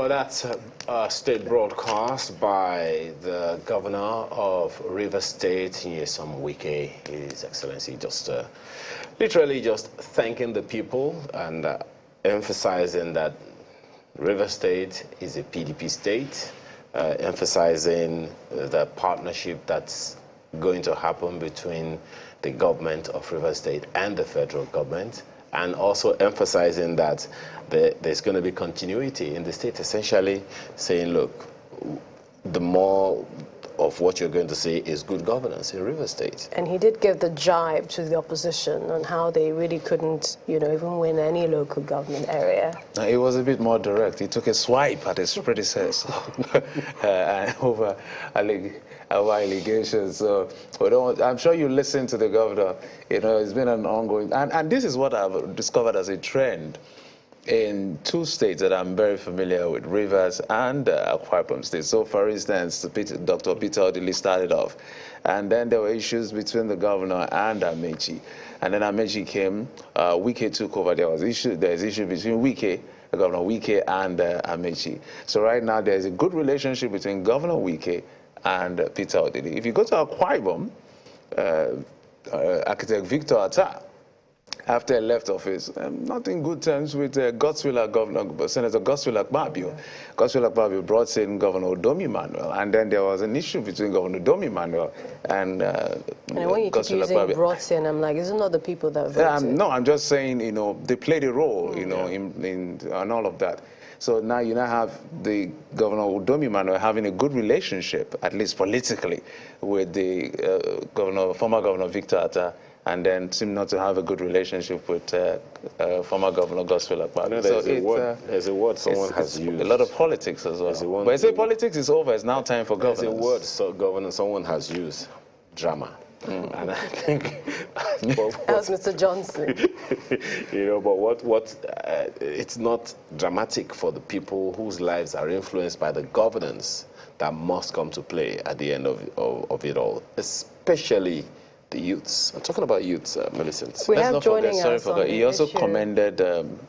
Well, that's a state broadcast by the governor of Rivers State, Nyesom Wike, His Excellency, just literally just thanking the people and emphasizing that Rivers State is a PDP state, emphasizing the partnership that's going to happen between the government of Rivers State and the federal government, and also emphasizing that there's going to be continuity in the state, essentially saying, look, the more of what you're going to see is good governance in Rivers State. And he did give the jibe to the opposition on how they really couldn't, even win any local government area. It was a bit more direct. He took a swipe at his predecessor over allegations. So I'm sure you listen to the governor. It's been an ongoing, and this is what I've discovered as a trend in two states that I'm very familiar with, Rivers and Akwa Ibom State. So, for instance, Dr. Peter Odili started off, and then there were issues between the governor and Amechi. And then Amechi came, Wike took over. There's issue between Governor Wike and Amechi. So right now there's a good relationship between Governor Wike and Peter Odili. If you go to Akwa Ibom, Architect Victor Atta, after he left office, not in good terms with Senator Godswill Akpabio. Godswill Akpabio brought in Governor Odomi Manuel, and then there was an issue between Governor Odomi Manuel and when you keep using brought in, I'm like, isn't not the people that voted? No, I'm just saying, they played a role, in all of that. So now you have the Governor Odomi Manuel having a good relationship, at least politically, with the former Governor Victor Atta, and then seem not to have a good relationship with former Governor Godswill Akpabio. There's a word someone has used. A lot of politics as well. But I say politics is over. It's now time for governance. There's a word someone has used, drama. And I think that was Mr. Johnson. But it's not dramatic for the people whose lives are influenced by the governance that must come to play at the end of it all, especially the youths. I'm talking about youths, Millicent. We have joining us. He also commended,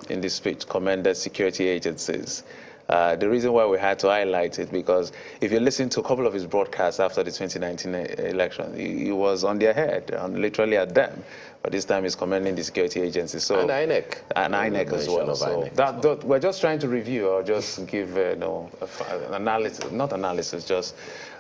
in this speech, commended security agencies. The reason why we had to highlight it, because if you listen to a couple of his broadcasts after the 2019 election, he was on their head, literally at them. But this time he's commending the security agencies. So, and INEC. And INEC as well. So we're just trying to review or just give analysis, not analysis, just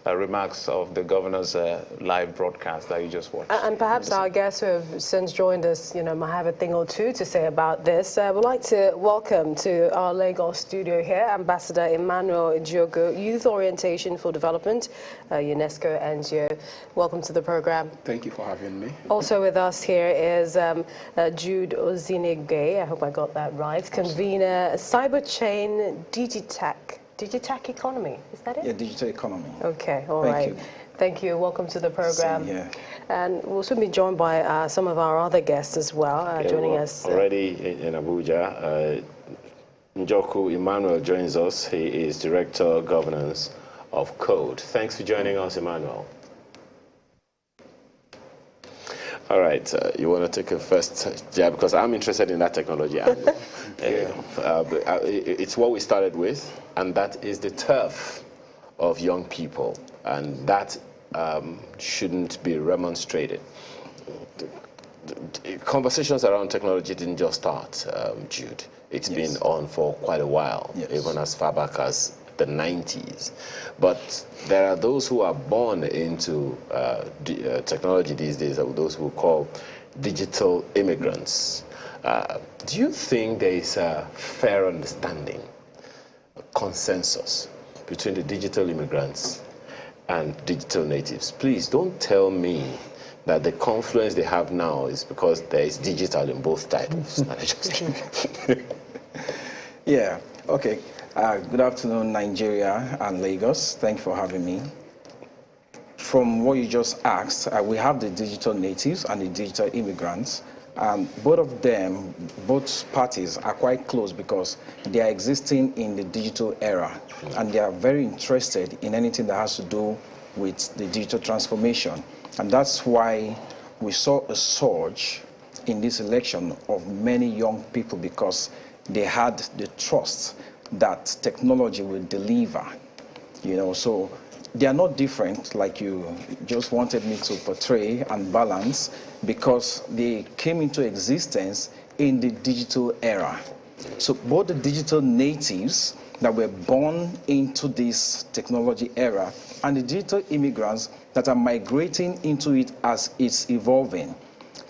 remarks of the governor's live broadcast that you just watched. And perhaps our guests who have since joined us, might have a thing or two to say about this. We'd like to welcome to our Lagos studio here, Ambassador Emmanuel Ejiogo, Youth Orientation for Development, UNESCO NGO. Welcome to the program. Thank you for having me. Also with us here is Jude Ozinigwe, I hope I got that right, convener, Cyberchain Digitech Economy, is that it? Yeah, digital economy. Okay, all right. Thank you. Welcome to the program. And we'll soon be joined by some of our other guests as well, joining us. Already in Abuja, Njoku Emmanuel joins us. He is Director of Governance of Code. Thanks for joining us, Emmanuel. All right, you want to take a first jab, because I'm interested in that technology. It's what we started with, and that is the turf of young people, and that shouldn't be remonstrated. The conversations around technology didn't just start, Jude. It's been on for quite a while, even as far back as the 90s. But there are those who are born into technology these days, those who call digital immigrants. Do you think there is a fair understanding, a consensus between the digital immigrants and digital natives? Please don't tell me that the confluence they have now is because there is digital in both titles. Yeah, okay. Good afternoon, Nigeria and Lagos. Thank you for having me. From what you just asked, we have the digital natives and the digital immigrants. Both parties are quite close because they are existing in the digital era, and they are very interested in anything that has to do with the digital transformation. And that's why we saw a surge in this election of many young people, because they had the trust that technology will deliver. So they are not different like you just wanted me to portray and balance, because they came into existence in the digital era. So both the digital natives that were born into this technology era and the digital immigrants that are migrating into it as it's evolving,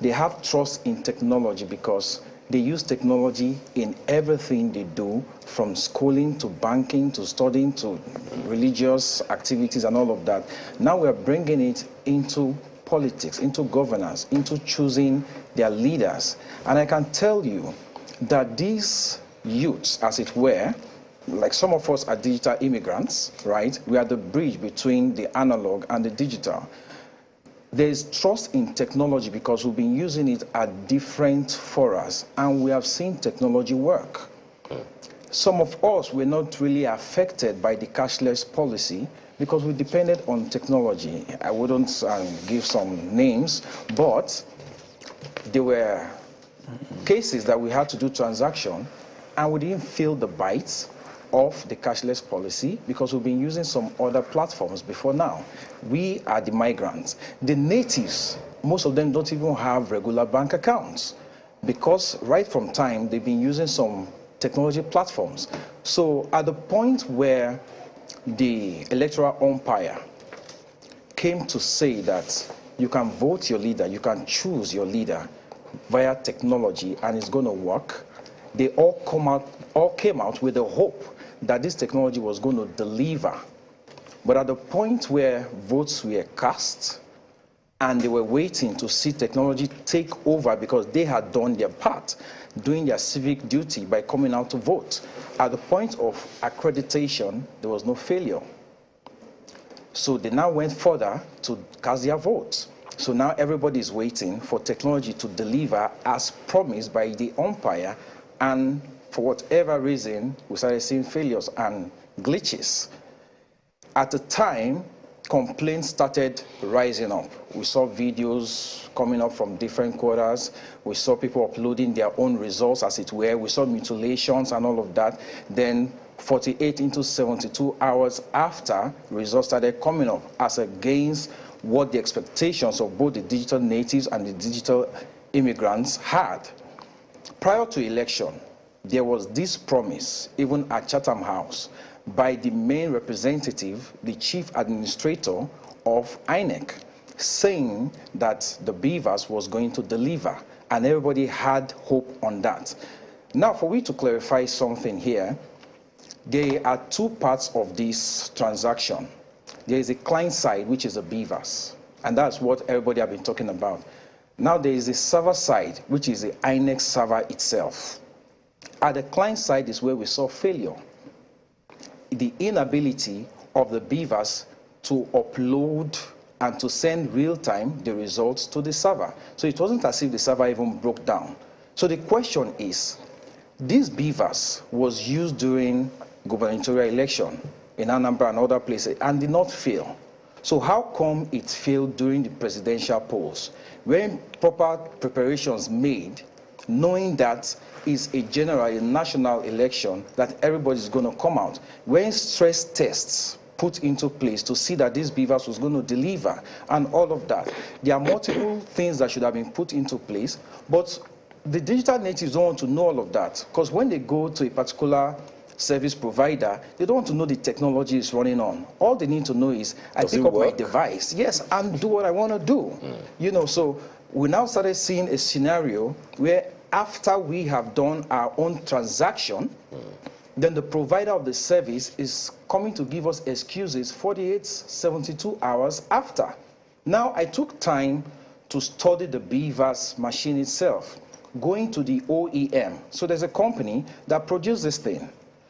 they have trust in technology because they use technology in everything they do, from schooling to banking to studying to religious activities and all of that. Now we're bringing it into politics, into governance, into choosing their leaders. And I can tell you that these youths, as it were, like some of us are digital immigrants, right? We are the bridge between the analog and the digital. There is trust in technology because we've been using it at different forums, and we have seen technology work. Some of us were not really affected by the cashless policy because we depended on technology. I wouldn't give some names, but there were cases that we had to do transaction and we didn't feel the bite of the cashless policy because we've been using some other platforms before now. We are the migrants. The natives, most of them don't even have regular bank accounts because right from time they've been using some technology platforms. So at the point where the electoral umpire came to say that you can vote your leader, you can choose your leader via technology and it's going to work, they all came out with the hope that this technology was going to deliver. But at the point where votes were cast and they were waiting to see technology take over because they had done their part, doing their civic duty by coming out to vote, at the point of accreditation, there was no failure. So they now went further to cast their votes. So now everybody is waiting for technology to deliver as promised by the umpire, and for whatever reason, we started seeing failures and glitches. At the time, complaints started rising up. We saw videos coming up from different quarters. We saw people uploading their own results, as it were. We saw mutilations and all of that. Then 48 into 72 hours after, results started coming up as against what the expectations of both the digital natives and the digital immigrants had. Prior to election, there was this promise, even at Chatham House, by the main representative, the chief administrator of INEC, saying that the BIVAS was going to deliver, and everybody had hope on that. Now, for we to clarify something here, there are two parts of this transaction. There is a client side, which is a BIVAS, and that's what everybody have been talking about. Now, there is a server side, which is the INEC server itself. At the client side is where we saw failure. The inability of the BIVAS to upload and to send real-time the results to the server. So it wasn't as if the server even broke down. So the question is, this BIVAS was used during gubernatorial election in Anambra and other places and did not fail. So how come it failed during the presidential polls? When proper preparations made, knowing that it's a general, a national election, that everybody's going to come out. When stress tests put into place to see that this BIVAS was going to deliver and all of that, there are multiple things that should have been put into place, but the digital natives don't want to know all of that, because when they go to a particular service provider, they don't want to know the technology is running on. All they need to know is, I pick up my device, yes, and do what I want to do. You know, so we now started seeing a scenario where after we have done our own transaction, then the provider of the service is coming to give us excuses 48, 72 hours after. Now, I took time to study the BIVAS machine itself, going to the OEM. So there's a company that produced this thing.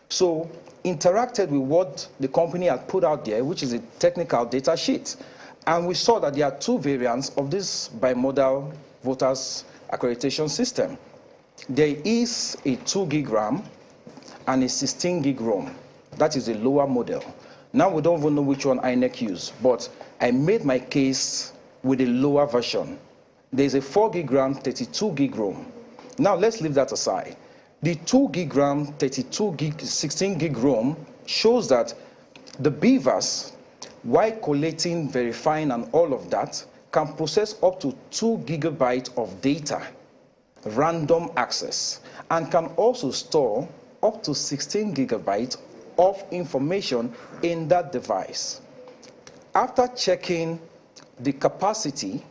So interacted with what the company had put out there, which is a technical data sheet. And we saw that there are two variants of this bimodal voters accreditation system. There is a 2 gig RAM and a 16 gig ROM. That is a lower model. Now we don't even know which one INEC used, but I made my case with a lower version. There's a 4 gig RAM, 32 gig ROM. Now let's leave that aside. The 2 gig RAM, 32 gig, 16 gig ROM shows that the BIVAS, while collating, verifying, and all of that, can process up to 2 gigabytes of data, random access, and can also store up to 16 gigabytes of information in that device. After checking the capacity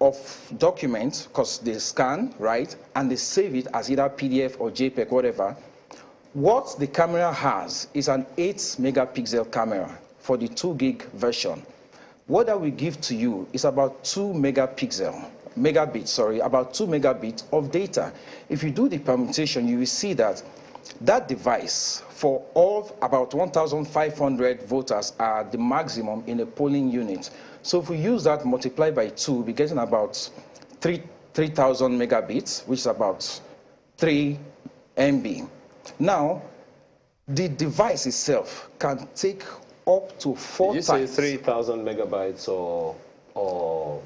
of documents, because they scan, right, and they save it as either PDF or JPEG, whatever, what the camera has is an 8 megapixel camera for the 2 gig version. What that will give to you is about 2 megabits of data. If you do the permutation, you will see that that device, for all about 1,500 voters, are the maximum in a polling unit. So if we use that multiplied by 2, we're getting about 3,000 megabits, which is about 3 MB. Now, the device itself can take up to 4 times. Did you say 3,000 megabytes or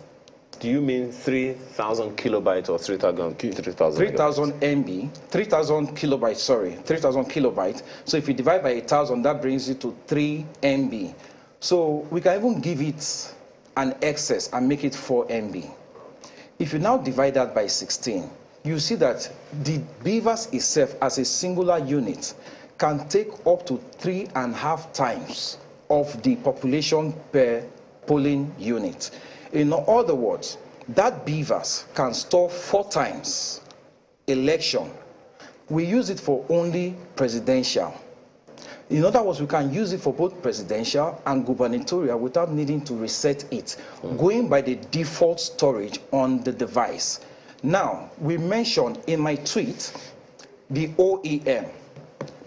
do you mean 3,000 kilobytes or 3,000 MB, 3,000 kilobytes, sorry, 3,000 kilobytes. So if you divide by 1,000, that brings it to 3 MB. So we can even give it an excess and make it 4 MB. If you now divide that by 16, you see that the BIVAS itself as a singular unit can take up to 3.5 times of the population per polling unit. In other words, that BIVAS can store 4 times election. We use it for only presidential. In other words, we can use it for both presidential and gubernatorial without needing to reset it, going by the default storage on the device. Now, we mentioned in my tweet the OEM,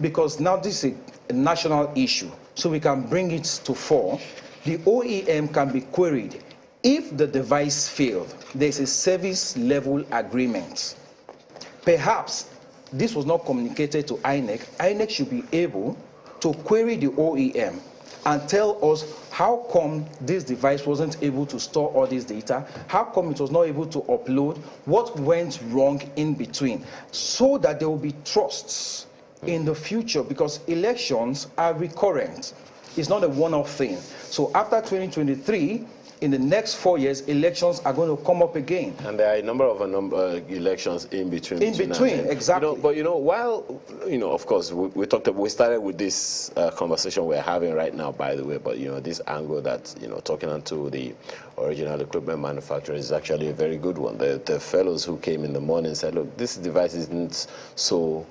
because now this is a national issue, so we can bring it to fore. The OEM can be queried. If the device failed, there's a service level agreement. Perhaps this was not communicated to INEC. INEC should be able to query the OEM and tell us how come this device wasn't able to store all this data, how come it was not able to upload, what went wrong in between, so that there will be trusts in the future, because elections are recurrent. It's not a one-off thing. So after 2023, in the next 4 years, elections are going to come up again. And there are a number of elections in between. Exactly. But while, of course, we started with this conversation we're having right now, by the way, but, this angle that, talking to the original equipment manufacturers is actually a very good one. The fellows who came in the morning said, look, this device isn't so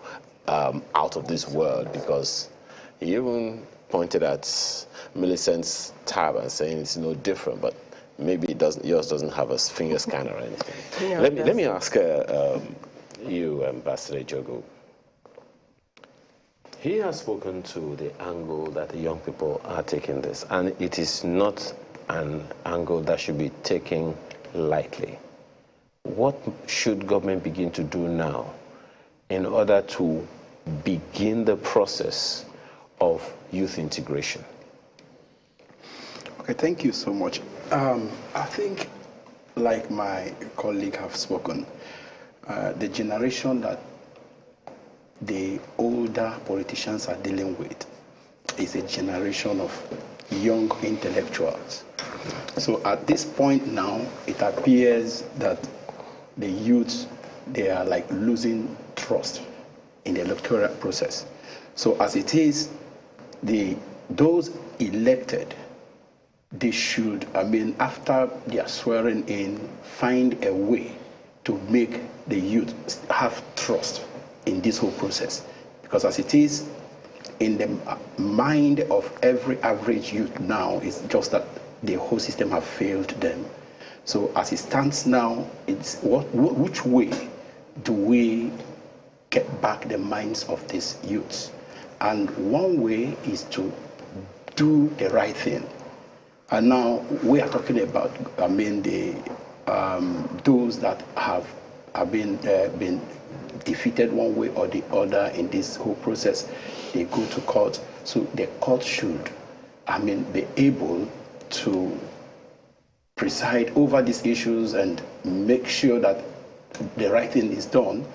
out of this world, because he even pointed at Millicent's tab and saying it's no different, but maybe yours doesn't have a finger scanner or anything. Yeah, let me ask you, Ambassador Jogo. He has spoken to the angle that the young people are taking this, and it is not an angle that should be taken lightly. What should government begin to do now in order to begin the process of youth integration? Okay, thank you so much. I think, like my colleague have spoken, the generation that the older politicians are dealing with is a generation of young intellectuals. So at this point now, it appears that the youth, they are like losing trust in the electoral process. So as it is, those elected, they should, after they are swearing in, find a way to make the youth have trust in this whole process. Because as it is, in the mind of every average youth now, it's just that the whole system have failed them. So as it stands now, it's which way do we get back the minds of these youths? And one way is to do the right thing. And now we are talking about, those that have been defeated one way or the other in this whole process. They go to court. So the court should, be able to preside over these issues and make sure that the right thing is done.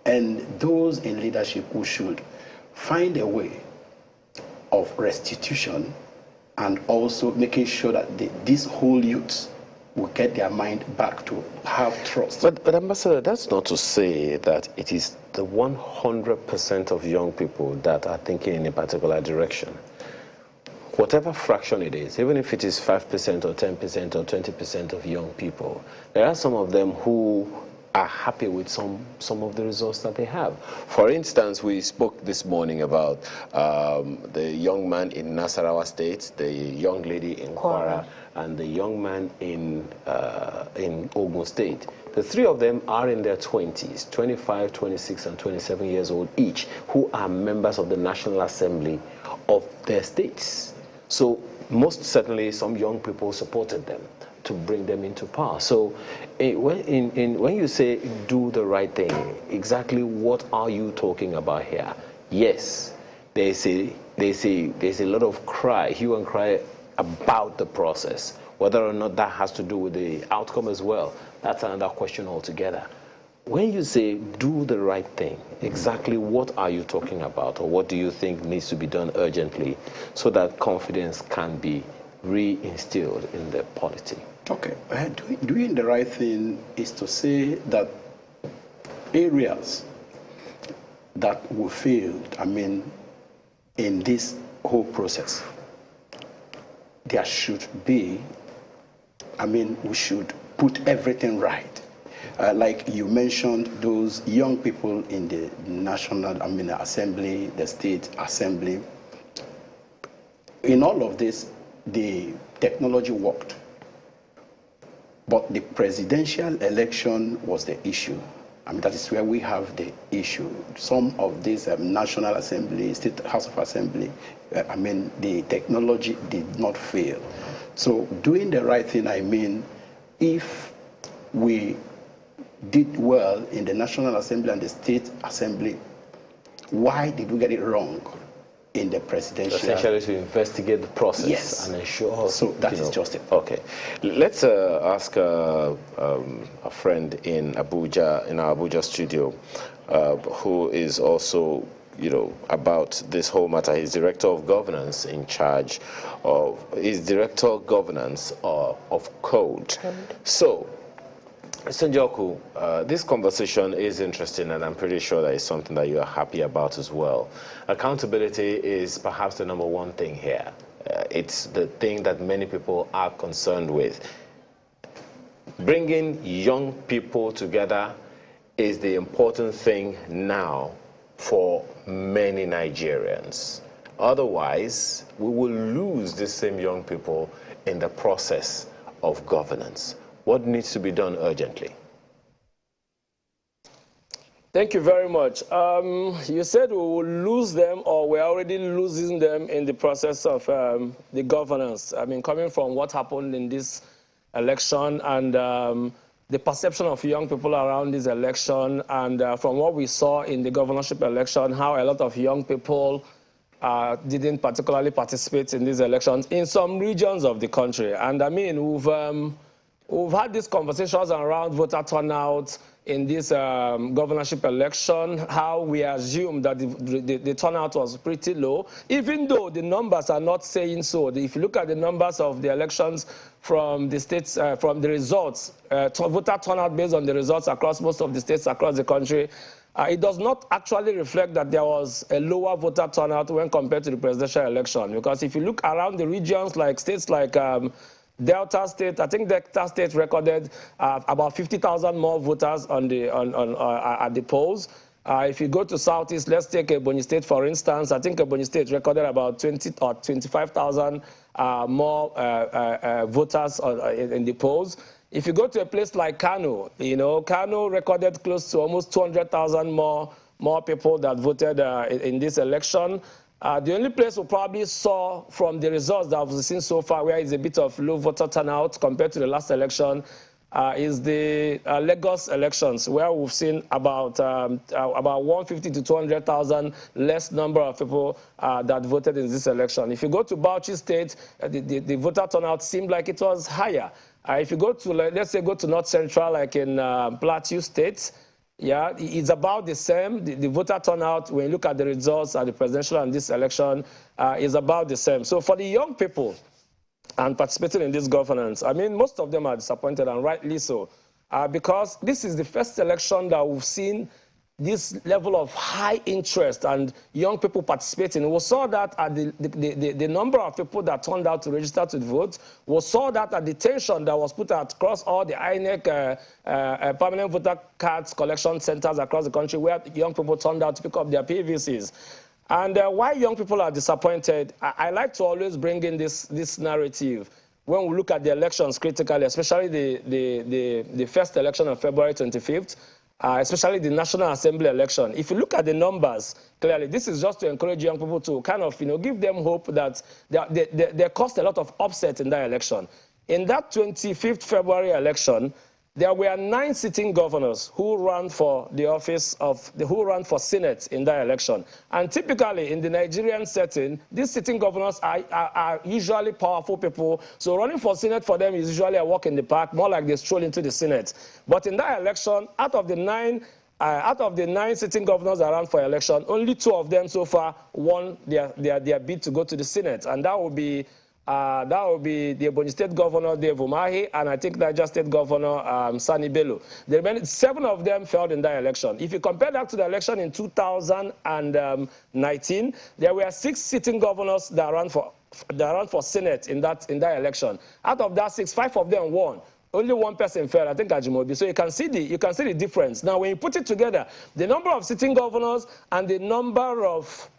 and those in leadership who should find a way of restitution and also making sure that these whole youths will get their mind back to have trust. But Ambassador, that's not to say that it is the 100% of young people that are thinking in a particular direction. Whatever fraction it is, even if it is 5% or 10% or 20% of young people, there are some of them who are happy with some of the results that they have. For instance, we spoke this morning about the young man in Nasarawa State, the young lady in Kwara, and the young man in Ogun State. The three of them are in their 20s, 25, 26, and 27 years old each, who are members of the National Assembly of their states. So most certainly some young people supported them to bring them into power. So when you say do the right thing, exactly what are you talking about here? Yes, there's a lot of hue and cry about the process. Whether or not that has to do with the outcome as well, that's another question altogether. When you say do the right thing, exactly what are you talking about, or what do you think needs to be done urgently so that confidence can be reinstilled in the polity? Okay, doing the right thing is to say that areas that will fail, in this whole process, there should be, we should put everything right. Like you mentioned, those young people in the National Assembly, the State Assembly. In all of this, the technology worked. But the presidential election was the issue. That is where we have the issue. Some of these National Assembly, State House of Assembly, the technology did not fail. So doing the right thing, if we did well in the National Assembly and the State Assembly, why did we get it wrong in the presidential? Essentially to investigate the process, yes, and ensure. So that is just it. Okay, let's ask a friend in Abuja, in our Abuja studio, who is also, about this whole matter. He's Director of Governance in charge of, Director of Governance of Code. So, Mr. Njoku, this conversation is interesting, and I'm pretty sure that it's something that you are happy about as well. Accountability is perhaps the number one thing here. It's the thing that many people are concerned with. Bringing young people together is the important thing now for many Nigerians. Otherwise, we will lose the same young people in the process of governance. What needs to be done urgently? Thank you very much. You said we will lose them, or we're already losing them in the process of the governance. Coming from what happened in this election and the perception of young people around this election, and from what we saw in the governorship election, how a lot of young people didn't particularly participate in these elections in some regions of the country. And we've had these conversations around voter turnout in this governorship election, how we assume that the turnout was pretty low, even though the numbers are not saying so. If you look at the numbers of the elections from the states, from the results, voter turnout based on the results across most of the states across the country, it does not actually reflect that there was a lower voter turnout when compared to the presidential election. Because if you look around the regions, like states like Delta State, I think Delta State recorded about 50,000 more voters at the polls. If you go to Southeast, let's take Ebonyi State, for instance. I think Ebonyi State recorded about 20 or 25,000 more voters in the polls. If you go to a place like Kano, Kano recorded close to almost 200,000 more people that voted in this election. The only place we probably saw from the results that we've seen so far where is a bit of low voter turnout compared to the last election is the Lagos elections, where we've seen about 150 to 200,000 less number of people that voted in this election. If you go to Bauchi State, the voter turnout seemed like it was higher. If you go to, let's say, go to North Central, like in Plateau State, Yeah, it's about the same. The voter turnout, when you look at the results at the presidential and this election, is about the same. So for the young people and participating in this governance, I mean, most of them are disappointed, and rightly so, because this is the first election that we've seen this level of high interest and young people participating. We saw that at the number of people that turned out to register to vote. We saw that at the tension that was put across all the INEC permanent voter cards collection centers across the country, where young people turned out to pick up their PVCs. And why young people are disappointed, I like to always bring in this narrative when we look at the elections critically, especially the first election on February 25th, especially the National Assembly election. If you look at the numbers, clearly, this is just to encourage young people to kind of, give them hope that they caused a lot of upset in that election. In that 25th February election, there were 9 sitting governors who ran for the office who ran for Senate in that election. And typically, in the Nigerian setting, these sitting governors are usually powerful people. So running for Senate for them is usually a walk in the park, more like they stroll into the Senate. But in that election, out of the 9 sitting governors that ran for election, only 2 of them so far won their bid to go to the Senate. And that would be the Ebonyi State Governor, Dave Umahi, and I think Niger State Governor, Sani Bello. The remaining 7 of them failed in that election. If you compare that to the election in 2019, there were 6 sitting governors that ran for Senate in that election. Out of that 6, 5 of them won. Only 1 person failed, I think Ajimobi. So you can see the difference. Now, when you put it together, the number of sitting governors and the number of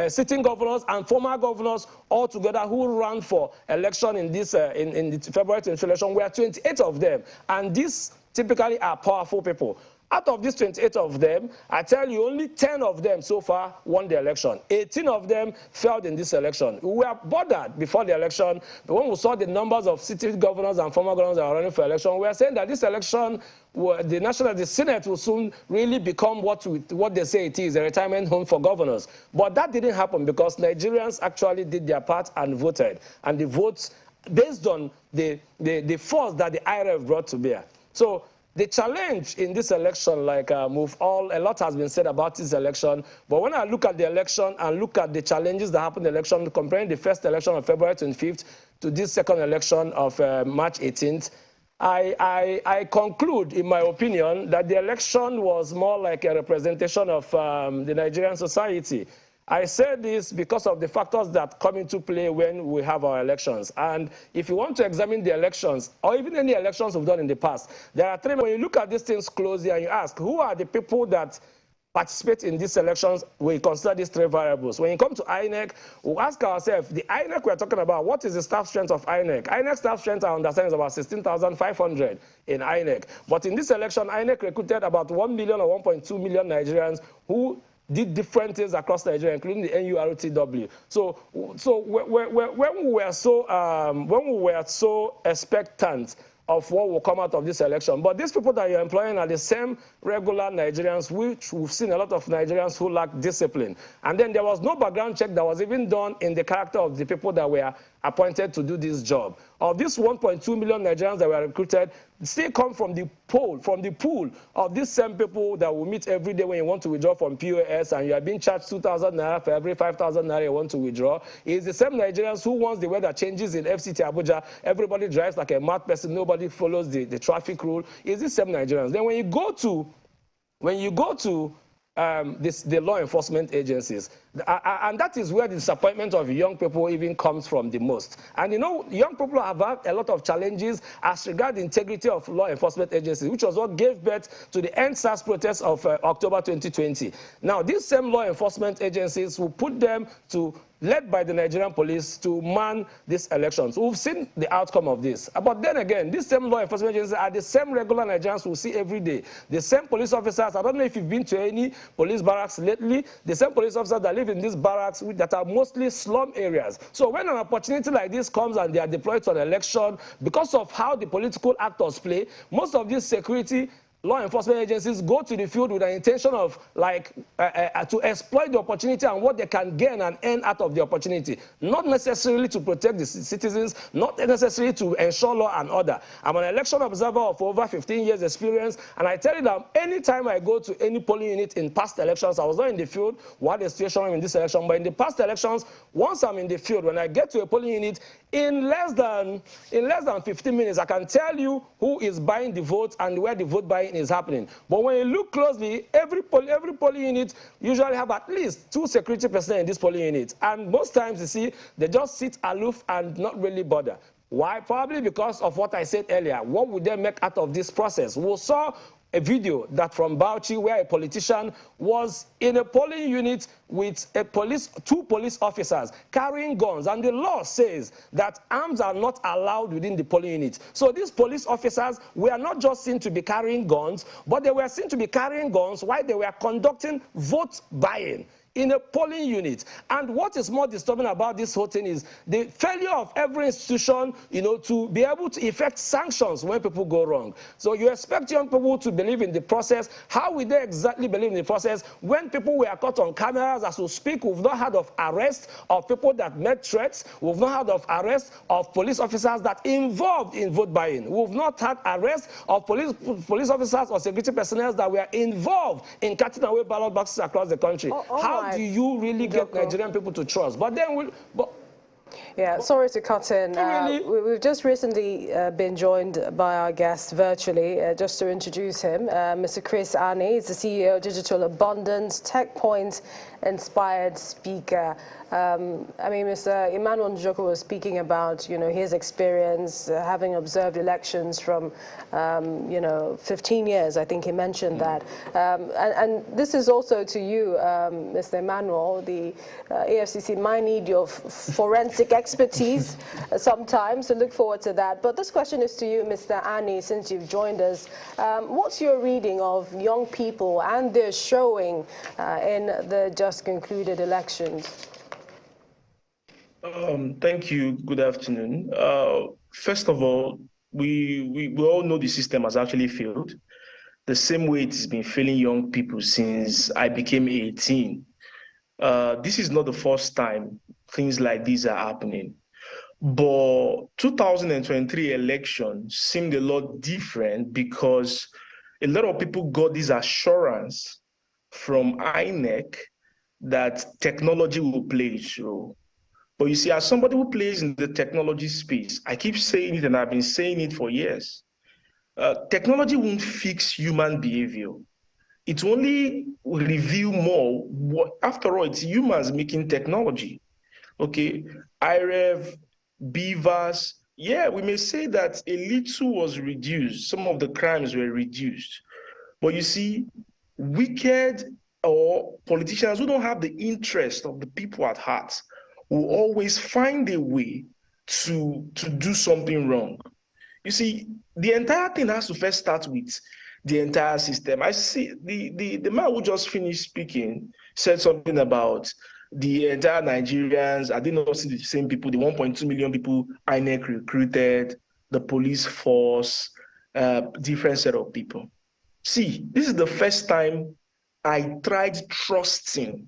sitting governors and former governors all together who ran for election in this in the February 20 election were 28 of them, and these typically are powerful people. Out of these 28 of them, I tell you, only 10 of them so far won the election. 18 of them failed in this election. We were bothered before the election, but when we saw the numbers of sitting governors and former governors that are running for election, we were saying that this election, the Senate will soon really become what they say it is, a retirement home for governors. But that didn't happen because Nigerians actually did their part and voted. And the votes based on the force that the IRF brought to bear. So the challenge in this election, like a lot has been said about this election, but when I look at the election and look at the challenges that happened in the election, comparing the first election of February 25th to this second election of March 18th, I conclude, in my opinion, that the election was more like a representation of the Nigerian society. I say this because of the factors that come into play when we have our elections. And if you want to examine the elections, or even any elections we've done in the past, there are 3. When you look at these things closely and you ask, who are the people that participate in these elections, we consider these 3 variables. When you come to INEC, we ask ourselves, the INEC we're talking about, what is the staff strength of INEC? INEC staff strength, I understand, is about 16,500 in INEC. But in this election, INEC recruited about 1 million or 1.2 million Nigerians who did different things across Nigeria, including the NURTW. So when we were so expectant of what will come out of this election, but these people that you're employing are the same regular Nigerians, which we've seen a lot of Nigerians who lack discipline. And then there was no background check that was even done in the character of the people that were appointed to do this job. Of these 1.2 million Nigerians that were recruited, still come from the pool of these same people that will meet every day when you want to withdraw from POS and you are being charged 2,000 naira for every 5,000 naira you want to withdraw. It's the same Nigerians who, once the weather changes in FCT Abuja, everybody drives like a mad person, nobody follows the traffic rule. It's the same Nigerians. Then when you go to the law enforcement agencies, and that is where the disappointment of young people even comes from the most. And young people have had a lot of challenges as regards the integrity of law enforcement agencies, which was what gave birth to the EndSARS protests of October 2020. Now, these same law enforcement agencies will put them led by the Nigerian police to man these elections. We've seen the outcome of this. But then again, these same law enforcement agencies are the same regular Nigerians we see every day. The same police officers, I don't know if you've been to any police barracks lately, the same police officers that live in these barracks that are mostly slum areas. So when an opportunity like this comes and they are deployed to an election, because of how the political actors play, most of this security law enforcement agencies go to the field with the intention of to exploit the opportunity and what they can gain and earn out of the opportunity, not necessarily to protect the citizens, not necessarily to ensure law and order. I'm an election observer of over 15 years experience, and I tell you that anytime I go to any polling unit in past elections, I was not in the field while the situation in this election, but in the past elections, once I'm in the field, when I get to a polling unit, in less than 15 minutes, I can tell you who is buying the vote and where the vote buying is happening. But when you look closely, every polling unit usually have at least 2 security personnel in this polling unit. And most times, you see, they just sit aloof and not really bother. Why? Probably because of what I said earlier. What would they make out of this process? We saw a video that from Bauchi where a politician was in a polling unit with two police officers carrying guns, and the law says that arms are not allowed within the polling unit. So these police officers were not just seen to be carrying guns, but they were seen to be carrying guns while they were conducting vote buying in a polling unit. And what is more disturbing about this whole thing is the failure of every institution, to be able to effect sanctions when people go wrong. So you expect young people to believe in the process. How will they exactly believe in the process when people were caught on cameras as we speak? We've not heard of arrests of people that made threats. We've not heard of arrests of police officers that involved in vote buying. We've not had arrests of police officers or security personnel that were involved in cutting away ballot boxes across the country. How do you really get Nigerian people to trust? But then yeah, sorry to cut in. We've just recently been joined by our guest virtually, just to introduce him, Mr. Chris Ani. He's the CEO of Digital Abundance, TechPoint inspired speaker. I mean, Mr. Emmanuel Njoko was speaking about, his experience having observed elections from, 15 years. I think he mentioned that. And this is also to you, Mr. Emmanuel. The AFCC might need your forensic expertise sometimes, so look forward to that. But this question is to you, Mr. Ani, since you've joined us. What's your reading of young people and their showing in the just concluded elections? Thank you. Good afternoon. First of all, we all know the system has actually failed the same way it has been failing young people since I became 18. This is not the first time things like these are happening. But 2023 election seemed a lot different because a lot of people got this assurance from INEC that technology will play its role. But you see, as somebody who plays in the technology space, I keep saying it and I've been saying it for years. Technology won't fix human behavior. It only will reveal more. After all, it's humans making technology. Okay, IREV, BIVAS, yeah, we may say that a little was reduced. Some of the crimes were reduced. But you see, wicked or politicians who don't have the interest of the people at heart will always find a way to do something wrong. You see, the entire thing has to first start with the entire system. I see the man who just finished speaking said something about the entire Nigerians. I did not see the same people, the 1.2 million people INEC recruited, the police force, different set of people. See, this is the first time I tried trusting.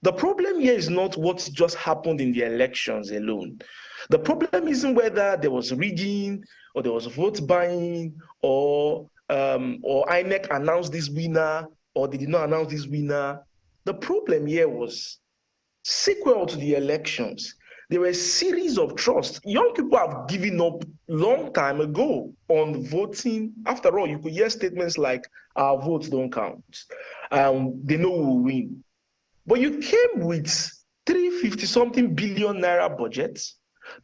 The problem here is not what just happened in the elections alone. The problem isn't whether there was rigging or there was vote buying or INEC announced this winner or they did not announce this winner. The problem here was sequel to the elections. There were a series of trusts. Young people have given up long time ago on voting. After all, you could hear statements like, our votes don't count. They know we'll win. But you came with 350-something billion naira budget.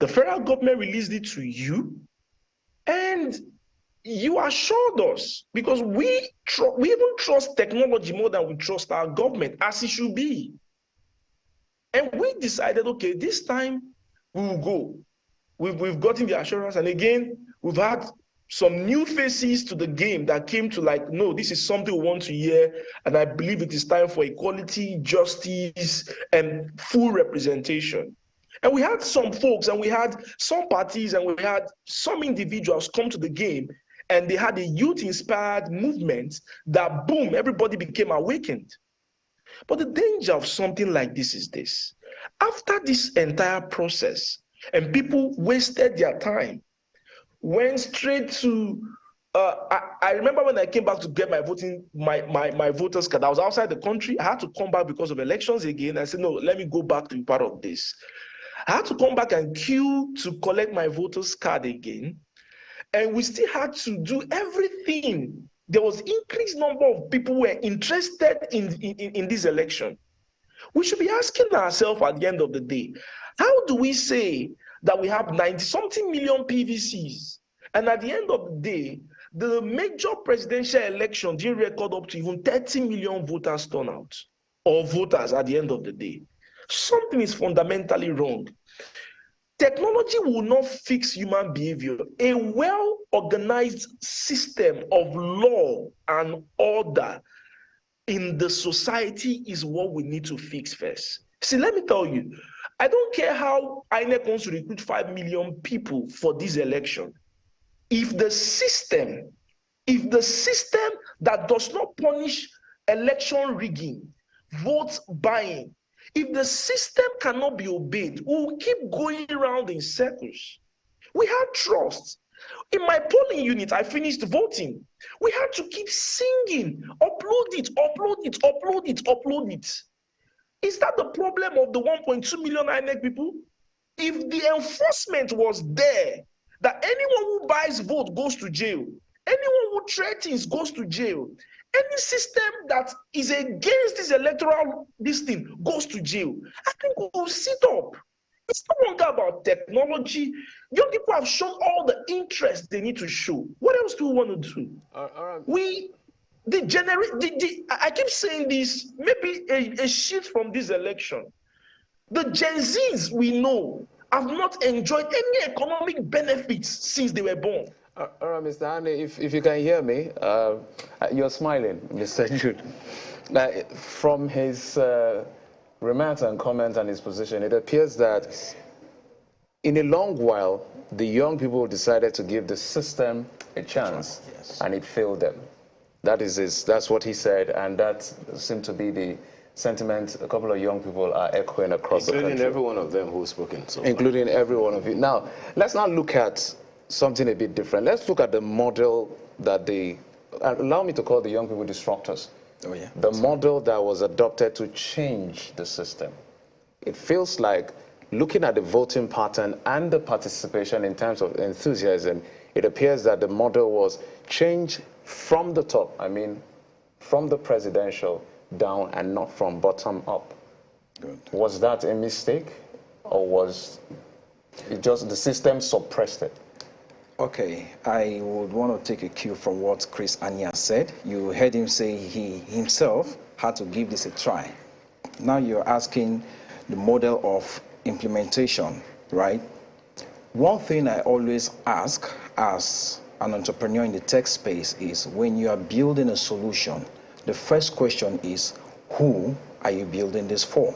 The federal government released it to you, and you assured us, because we even trust technology more than we trust our government, as it should be. And we decided, okay, this time we will go. We've gotten the assurance, and again, we've had some new faces to the game that came to like, no, this is something we want to hear, and I believe it is time for equality, justice, and full representation. And we had some folks, and we had some parties, and we had some individuals come to the game and they had a youth-inspired movement that, boom, everybody became awakened. But the danger of something like this is this. After this entire process, and people wasted their time, went straight to, I remember when I came back to get my voters card, I was outside the country. I had to come back because of elections again. I said, no, let me go back to be part of this. I had to come back and queue to collect my voters card again. And we still had to do everything. There was increased number of people who were interested in this election. We should be asking ourselves at the end of the day, how do we say that we have 90-something million PVCs, and at the end of the day, the major presidential election didn't record up to even 30 million voters turnout, or voters at the end of the day? Something is fundamentally wrong. Technology will not fix human behavior. A well-organized system of law and order in the society is what we need to fix first. See, let me tell you, I don't care how INEC wants to recruit 5 million people for this election. If the system that does not punish election rigging, vote buying, if the system cannot be obeyed, we will keep going around in circles. We had trust. In my polling unit, I finished voting. We had to keep singing, upload it, upload it, upload it, upload it. Is that the problem of the 1.2 million INEC people? If the enforcement was there, that anyone who buys vote goes to jail, anyone who threatens goes to jail, any system that is against this electoral thing goes to jail, I think we'll sit up. It's no longer about technology. Young people have shown all the interest they need to show. What else do we want to do? I keep saying this, maybe a shift from this election. The Gen Zs we know have not enjoyed any economic benefits since they were born. All right, Mr. Andy, if you can hear me, you're smiling, Mr. Jude. From his remarks and comments and his position, it appears that in a long while, the young people decided to give the system a chance, yes, and it failed them. That's what he said, and that seemed to be the sentiment a couple of young people are echoing across the country. Including every one of them who's spoken. So including every one of you. Now, let's not look at something a bit different. Let's look at the model that allow me to call the young people disruptors. Oh, yeah. The model that was adopted to change the system. It feels like, looking at the voting pattern and the participation in terms of enthusiasm, it appears that the model was change from the top, I mean, from the presidential down and not from bottom up. Good. Was that a mistake, or was it just the system suppressed it? Okay, I would want to take a cue from what Chris Anya said. You heard him say he himself had to give this a try. Now you're asking the model of implementation, right? One thing I always ask as an entrepreneur in the tech space is, when you are building a solution, the first question is, who are you building this for?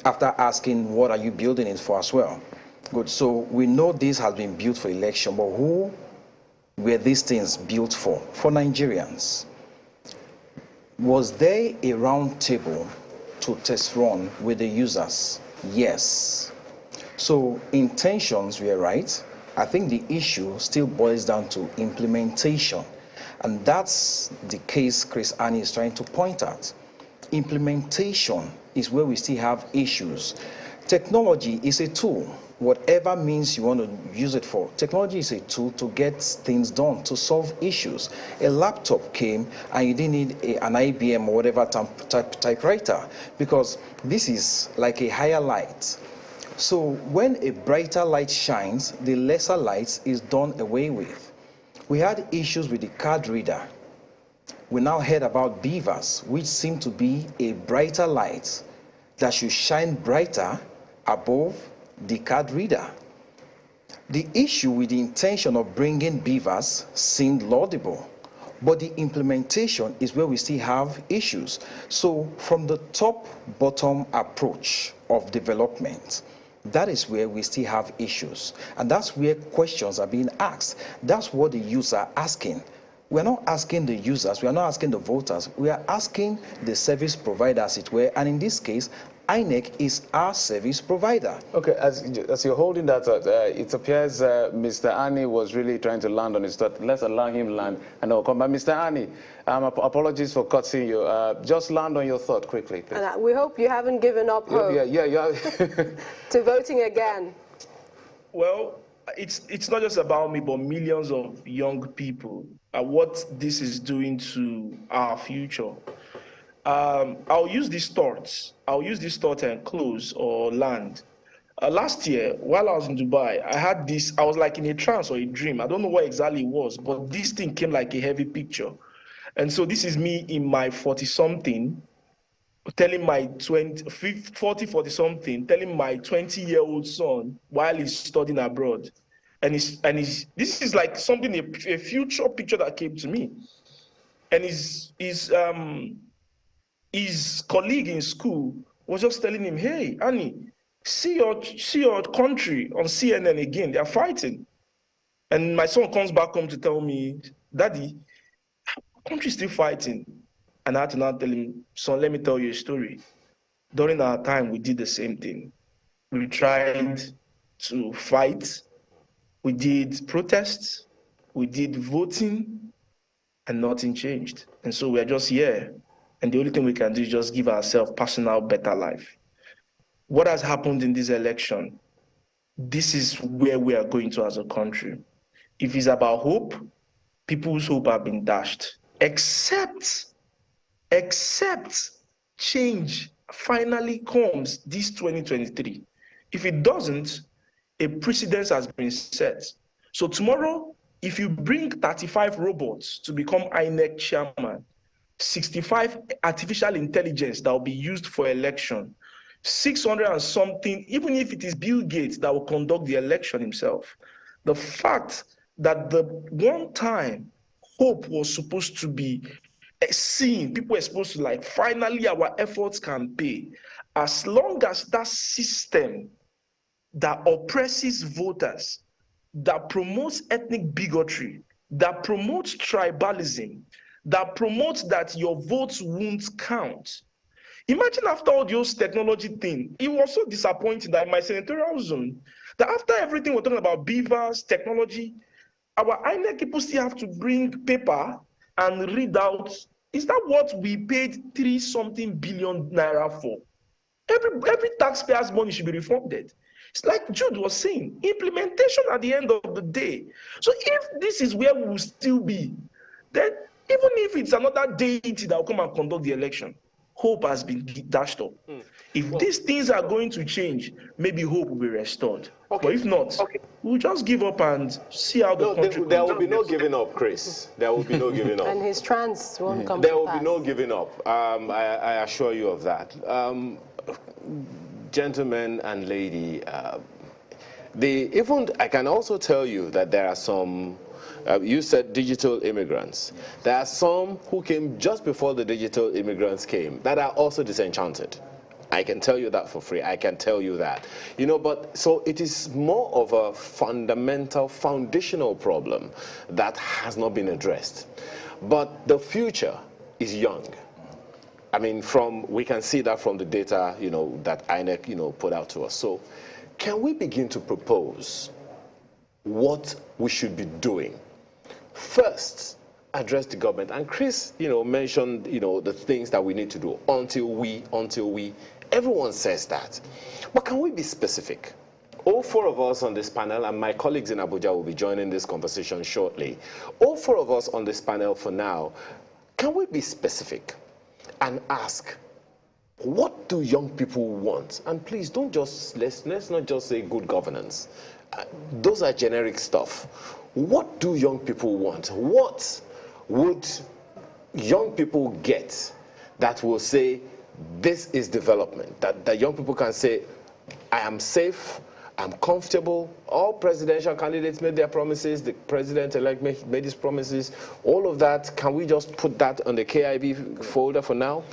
After asking, what are you building it for as well? Good, so we know this has been built for election, but who were these things built for? For Nigerians. Was there a round table to test run with the users? Yes. So intentions were right. I think the issue still boils down to implementation. And that's the case Chris Annie is trying to point at. Implementation is where we still have issues. Technology is a tool. Whatever means you want to use it for. Technology is a tool to get things done, to solve issues. A laptop came and you didn't need an IBM or whatever typewriter, because this is like a higher light. So when a brighter light shines, the lesser light is done away with. We had issues with the card reader. We now heard about BIVAS, which seemed to be a brighter light that should shine brighter above the card reader. The issue with the intention of bringing BIVAS seemed laudable, but the implementation is where we still have issues. So from the top-bottom approach of development, that is where we still have issues. And that's where questions are being asked. That's what the youths are asking. We're not asking the users, we are not asking the voters, we are asking the service provider, as it were, and in this case, INEC is our service provider. Okay, as you're holding that thought, it appears Mr. Ani was really trying to land on his thought. Let's allow him land, and I'll come back. Mr. Ani, apologies for cutting you. Just land on your thought quickly, please. And we hope you haven't given up hope Yeah. to voting again. Well, it's not just about me, but millions of young people. What this is doing to our future. I'll use this thought and close or land. Last year, while I was in Dubai, I was like in a trance or a dream. I don't know what exactly it was, but this thing came like a heavy picture. And so this is me in my 40-something, telling my 40-something, telling my 20-year-old son while he's studying abroad. And this is like something, a future picture that came to me. And his colleague in school was just telling him, hey, Annie, see your country on CNN again, they're fighting. And my son comes back home to tell me, Daddy, country's still fighting. And I had to now tell him, son, let me tell you a story. During our time, we did the same thing. We tried to fight. We did protests. We did voting, and nothing changed. And so we're just here. And the only thing we can do is just give ourselves personal, better life. What has happened in this election? This is where we are going to as a country. If it's about hope, people's hope have been dashed. Except change finally comes this 2023. If it doesn't, a precedent has been set. So tomorrow, if you bring 35 robots to become INEC chairman, 65 artificial intelligence that will be used for election, 600 and something, even if it is Bill Gates that will conduct the election himself, the fact that the one time hope was supposed to be seen, people were supposed to like, finally our efforts can pay. As long as that system that oppresses voters, that promotes ethnic bigotry, that promotes tribalism, that promotes that your votes won't count. Imagine after all those technology thing, it was so disappointing that in my senatorial zone, that after everything we're talking about BIVAS, technology, our INEC people still have to bring paper and read out. Is that what we paid 3-something billion naira for? Every taxpayer's money should be refunded. It's like Jude was saying, implementation at the end of the day. So if this is where we will still be, then even if it's another deity that will come and conduct the election, hope has been dashed up. If these things are going to change, maybe hope will be restored. Okay. But if not, we'll just give up and see how the country there will be no giving up, Chris. There will be no giving up. And his trance won't come There to will pass. be no giving up. I assure you of that. Gentlemen and lady, I can also tell you that there are some, you said digital immigrants. There are some who came just before the digital immigrants came that are also disenchanted. I can tell you that for free. I can tell you that. You know, but so it is more of a foundational problem that has not been addressed. But the future is young. I mean, we can see that from the data, you know, that INEC, you know, put out to us. So can we begin to propose what we should be doing? First, address the government. And Chris, you know, mentioned, you know, the things that we need to do until we, everyone says that. But can we be specific? All four of us on this panel, and my colleagues in Abuja will be joining this conversation shortly. All four of us on this panel for now, can we be specific and ask, what do young people want? And please don't just, let's not just say good governance. Those are generic stuff. What do young people want? What would young people get that will say, this is development? That young people can say, I am safe, I'm comfortable. All presidential candidates made their promises. The president-elect made his promises. All of that, can we just put that on the KIB folder for now?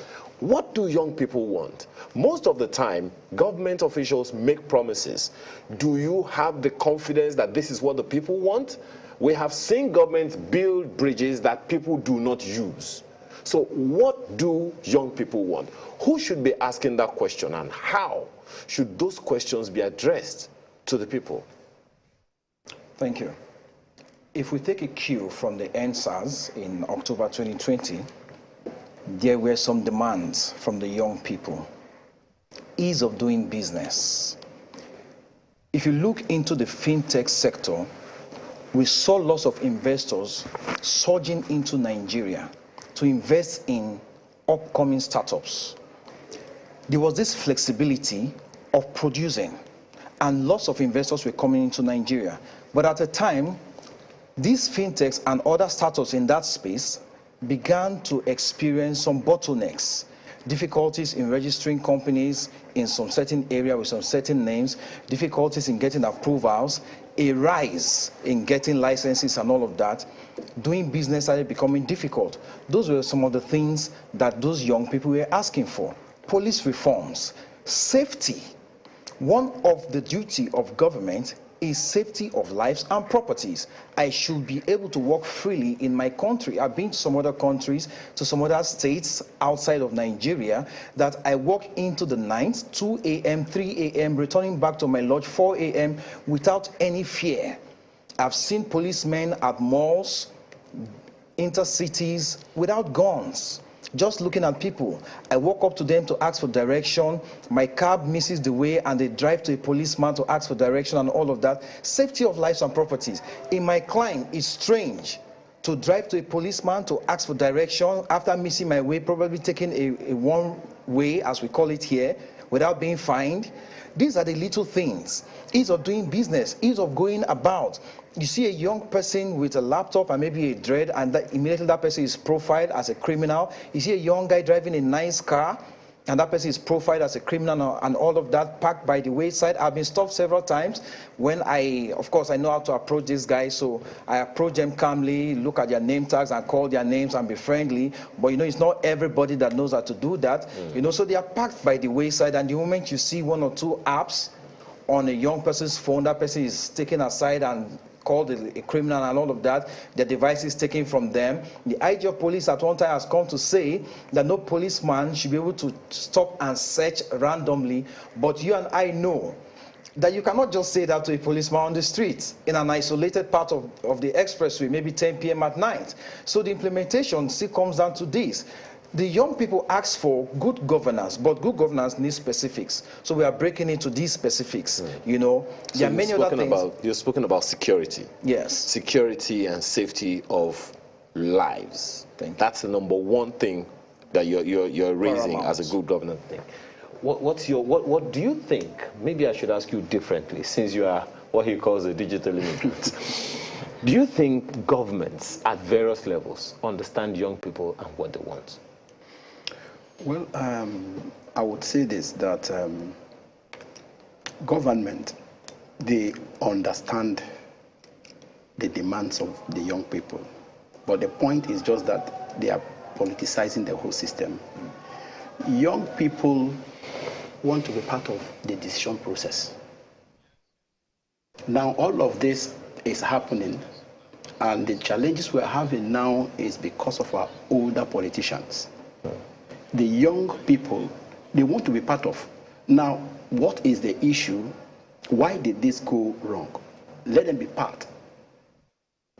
What do young people want? Most of the time, government officials make promises. Do you have the confidence that this is what the people want? We have seen governments build bridges that people do not use. So what do young people want? Who should be asking that question, and how should those questions be addressed to the people? Thank you. If we take a cue from the NSAS in October 2020, there were some demands from the young people. Ease of doing business. If you look into the fintech sector, we saw lots of investors surging into Nigeria to invest in upcoming startups. There was this flexibility of producing, and lots of investors were coming into Nigeria. But at the time, these fintechs and other startups in that space began to experience some bottlenecks, difficulties in registering companies in some certain area with some certain names, difficulties in getting approvals, a rise in getting licenses and all of that. Doing business started becoming difficult. Those were some of the things that those young people were asking for. Police reforms, safety. One of the duty of government is safety of lives and properties. I should be able to walk freely in my country. I've been to some other countries, to some other states outside of Nigeria, that I walk into the night, 2 a.m., 3 a.m., returning back to my lodge 4 a.m. without any fear. I've seen policemen at malls, intercities, without guns, just looking at people. I walk up to them to ask for direction. My cab misses the way and they drive to a policeman to ask for direction and all of that. Safety of lives and properties. In my climb, it's strange to drive to a policeman to ask for direction after missing my way, probably taking a one way, as we call it here, without being fined. These are the little things. Ease of doing business, ease of going about. You see a young person with a laptop and maybe a dread, and immediately that person is profiled as a criminal. You see a young guy driving a nice car, and that person is profiled as a criminal, and all of that parked by the wayside. I've been stopped several times when of course, I know how to approach these guys, so I approach them calmly, look at their name tags and call their names and be friendly. But you know, it's not everybody that knows how to do that. You know, so they are parked by the wayside, and the moment you see one or two apps on a young person's phone, that person is taken aside and called a criminal and all of that. The device is taken from them. The IG of police at one time has come to say that no policeman should be able to stop and search randomly. But you and I know that you cannot just say that to a policeman on the street in an isolated part of the expressway, maybe 10 p.m. at night. So the implementation still comes down to this. The young people ask for good governance, but good governance needs specifics. So we are breaking into these specifics. You know, So there are many other things. You've spoken about security. Yes. Security and safety of lives. That's the number one thing that you're raising as a good governance thing. What do you think? Maybe I should ask you differently, since you are what he calls a digital immigrant. Do you think governments at various levels understand young people and what they want? Well, I would say this, that government, they understand the demands of the young people. But the point is just that they are politicizing the whole system. Young people want to be part of the decision process. Now, all of this is happening, and the challenges we're having now is because of our older politicians. The young people, they want to be part of. Now, what is the issue? Why did this go wrong? Let them be part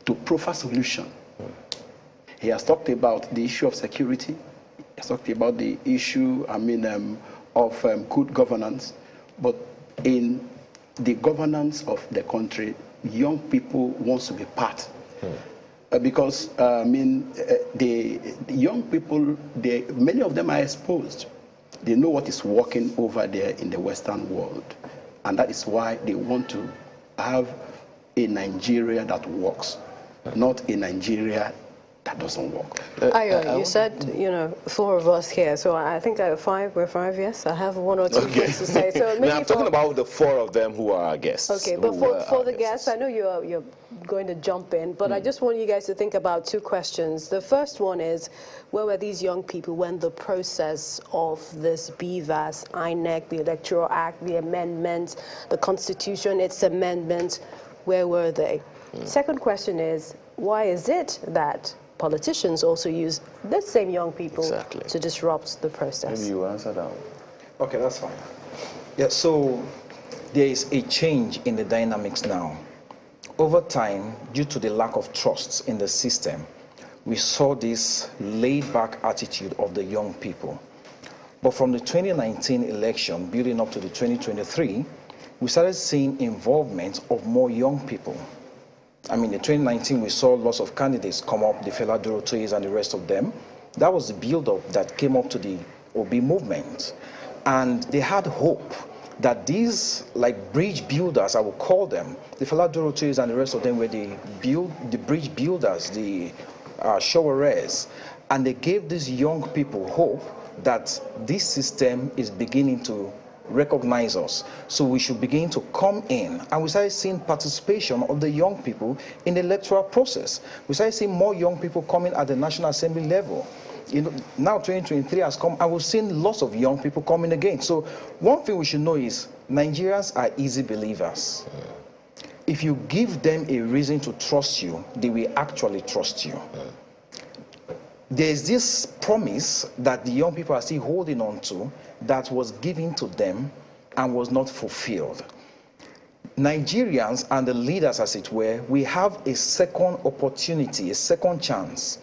to proffer solution. He has talked about the issue of security. He has talked about the issue, of good governance. But in the governance of the country, young people want to be part. Because the young people, many of them are exposed. They know what is working over there in the Western world. And that is why they want to have a Nigeria that works, not a Nigeria That doesn't work. Ayo, you said, 4 of us here, so I think we're 5, yes? I have 1 or 2 things to say. So maybe I'm talking about the 4 of them who are our guests. Okay, but for the guests, I know you're going to jump in, but I just want you guys to think about 2 questions. The first one is, where were these young people when the process of this BIVAS, INEC, the Electoral Act, the amendments, the Constitution, its amendments, where were they? Second question is, why is it that politicians also use the same young people to disrupt the process? Maybe you answer that one. Okay, that's fine. Yeah, so there is a change in the dynamics now. Over time, due to the lack of trust in the system, we saw this laid-back attitude of the young people. But from the 2019 election, building up to the 2023, we started seeing involvement of more young people. I mean, in 2019, we saw lots of candidates come up, the Fela Dorotoyes and the rest of them. That was the build-up that came up to the Obi movement. And they had hope that these, like, bridge builders, I would call them, the Fela Dorotoyes and the rest of them were the bridge builders, the showerers. And they gave these young people hope that this system is beginning to recognize us. So we should begin to come in. And we started seeing participation of the young people in the electoral process. We started seeing more young people coming at the National Assembly level. Now 2023 has come and we've seen lots of young people coming again. So one thing we should know is Nigerians are easy believers. If you give them a reason to trust you, they will actually trust you. There's this promise that the young people are still holding on to that was given to them and was not fulfilled. Nigerians and the leaders, as it were, we have a second opportunity, a second chance.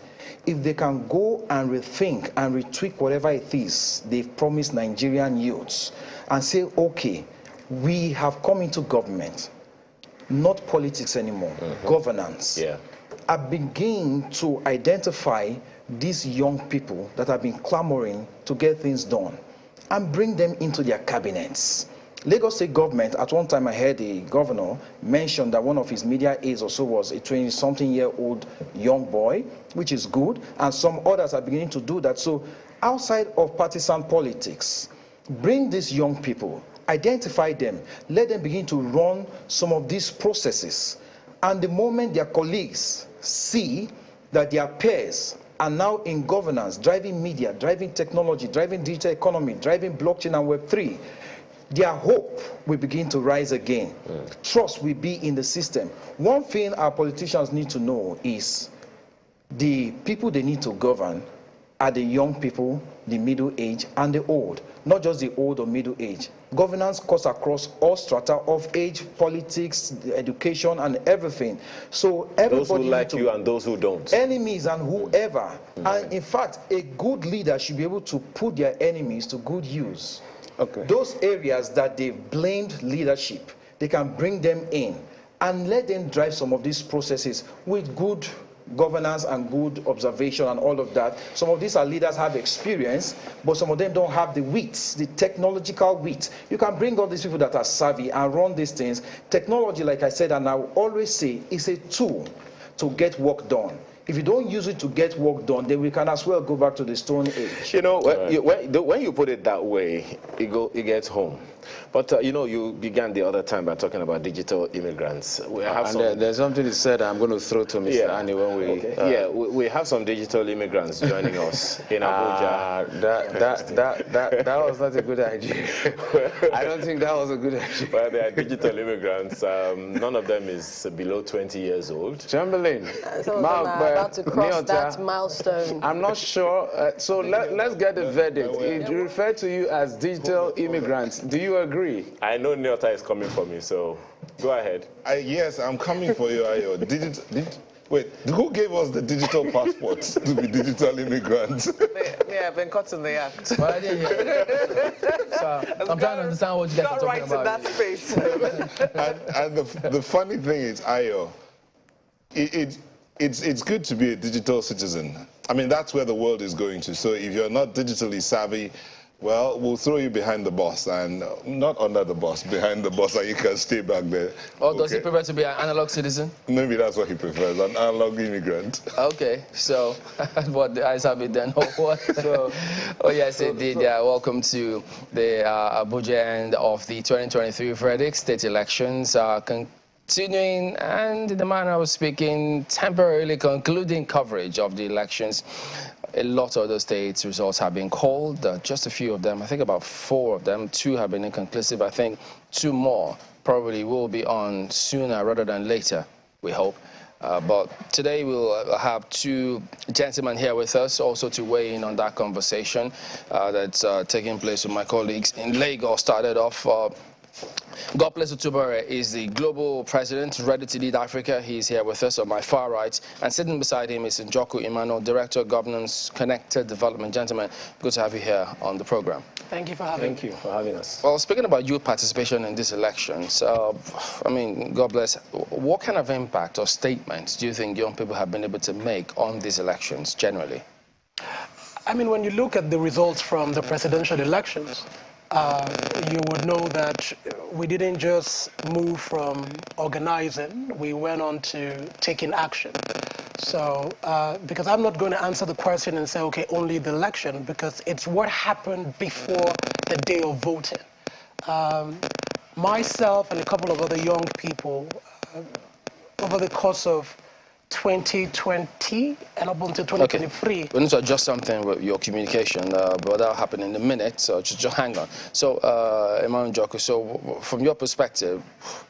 If they can go and rethink and retweak whatever it is they've promised Nigerian youths and say, okay, we have come into government, not politics anymore, governance. I begin to identify these young people that have been clamoring to get things done and bring them into their cabinets. Lagos State government, at one time I heard the governor mention that one of his media aides or so was a 20-something-year-old young boy, which is good, and some others are beginning to do that. So outside of partisan politics, bring these young people, identify them, let them begin to run some of these processes. And the moment their colleagues see that their peers are now in governance, driving media, driving technology, driving digital economy, driving blockchain and Web3, their hope will begin to rise again. Trust will be in the system. One thing our politicians need to know is the people they need to govern are the young people, the middle age, and the old, not just the old or middle age. Governance cuts across all strata of age, politics, education, and everything. So everybody, those who like you and those who don't. Enemies and whoever. And in fact, a good leader should be able to put their enemies to good use. Those areas that they've blamed leadership, they can bring them in and let them drive some of these processes with good governance and good observation and all of that. Some of these are leaders have experience, but some of them don't have the wits, the technological wit. You can bring all these people that are savvy and run these things. Technology, like I said, and I will always say, is a tool to get work done. If you don't use it to get work done, then we can as well go back to the Stone Age. You know, when you put it that way, it gets home. But, you know, you began the other time by talking about digital immigrants. There's something you said I'm going to throw to Mr. Annie when we... we have some digital immigrants joining us in Abuja. That was not a good idea. I don't think that was a good idea. Well, they are digital immigrants. None of them is below 20 years old. Chamberlain, some of them are about to cross that milestone. I'm not sure. So let's get the verdict. It referred to you as digital immigrants. Do you agree? I know Nyota is coming for me, so go ahead. Yes, I'm coming for you, Ayo. Wait, who gave us the digital passports to be digital immigrants? Yeah, I've been caught in the act. So I'm trying to understand what you guys are talking about. Right in that space. and the funny thing is, Ayo, it's good to be a digital citizen. I mean, that's where the world is going to. So if you're not digitally savvy, Well, we'll throw you behind the bus, and not under the bus, behind the bus, and you can stay back there. Or does he prefer to be an analog citizen? Maybe that's what he prefers, an analog immigrant. Okay, so what the eyes have it then? What? Oh yes, indeed. Yeah, welcome to the Abuja end of the 2023 verdict. State elections are continuing, and in the manner I was speaking, temporarily concluding coverage of the elections. A lot of the states' results have been called, just a few of them, I think about 4 of them. 2 have been inconclusive. I think 2 more probably will be on sooner rather than later, we hope. But today we'll have 2 gentlemen here with us also to weigh in on that conversation that's taking place with my colleagues in Lagos. Started off God bless Utubare is the global president ready to lead Africa. He's here with us on my far right. And sitting beside him is Njoku Emmanuel, Director of Governance Connected Development. Gentlemen, good to have you here on the program. Thank you for having us. Well, speaking about youth participation in these elections, I mean, God bless, what kind of impact or statements do you think young people have been able to make on these elections generally? I mean, when you look at the results from the presidential elections, you would know that we didn't just move from organizing, we went on to taking action. So, because I'm not going to answer the question and say, okay, only the election, because it's what happened before the day of voting. Myself and a couple of other young people, over the course of 2020 and up until 2023. Okay. We need to adjust something with your communication, but that'll happen in a minute, so just hang on. So, Emmanuel Njoku, so from your perspective,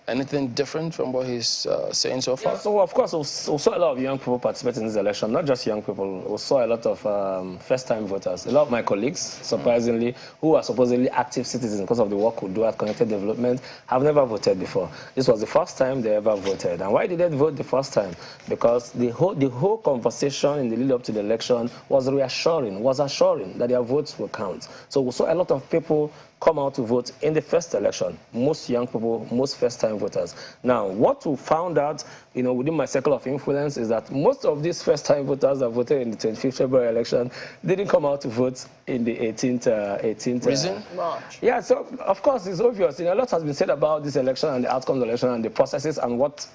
anything different from what he's saying so far? Yeah, so of course, we saw a lot of young people participate in this election, not just young people. We saw a lot of first-time voters. A lot of my colleagues, surprisingly, who are supposedly active citizens because of the work we do at Connected Development, have never voted before. This was the first time they ever voted. And why did they vote the first time? Because the whole conversation in the lead up to the election was assuring that their votes will count. So we saw a lot of people come out to vote in the first election, most young people, most first-time voters. Now, what we found out, within my circle of influence is that most of these first-time voters that voted in the 25th February election didn't come out to vote in the 18th. Reason? March. Yeah, so of course it's obvious. A lot has been said about this election and the outcome of the election and the processes and what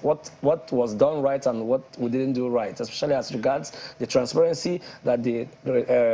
was done right and what we didn't do right, especially as regards the transparency that the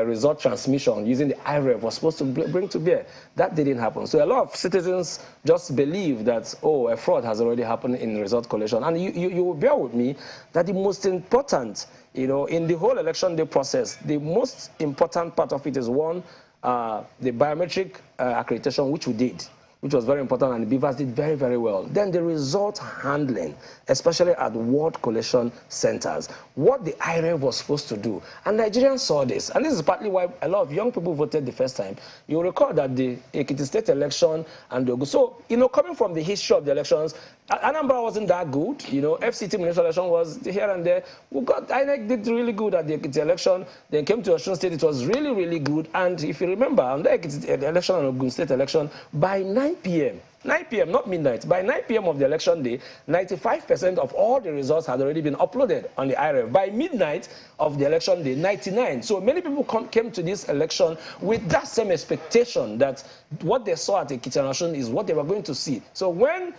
result transmission using the IREV was supposed to bring to bear. That didn't happen. So a lot of citizens just believe that, oh, a fraud has already happened in result collation. And you will bear with me that the most important, in the whole election day process, the most important part of it is one, the biometric accreditation, which we did, which was very important, and the BIVAS did very, very well. Then the result handling, especially at ward collation centers, what the IREV was supposed to do. And Nigerians saw this, and this is partly why a lot of young people voted the first time. You'll recall that the Ekiti State election and the... So, coming from the history of the elections, Anambra wasn't that good. FCT municipal election was here and there. INEC did really good at the Ekiti election. Then came to Osun State, it was really, really good. And if you remember, on the Ekiti election and Ogun State election, by 9 p.m., not midnight, by 9 p.m. of the election day, 95% of all the results had already been uploaded on the IREV. By midnight of the election day, 99. So many people came to this election with that same expectation that what they saw at the Ekiti election is what they were going to see. So when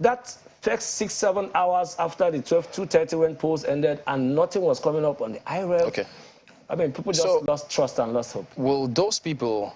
that first 6-7 hours after the 2:30 when polls ended and nothing was coming up on the IREV, okay. I mean, people just lost trust and lost hope. Will those people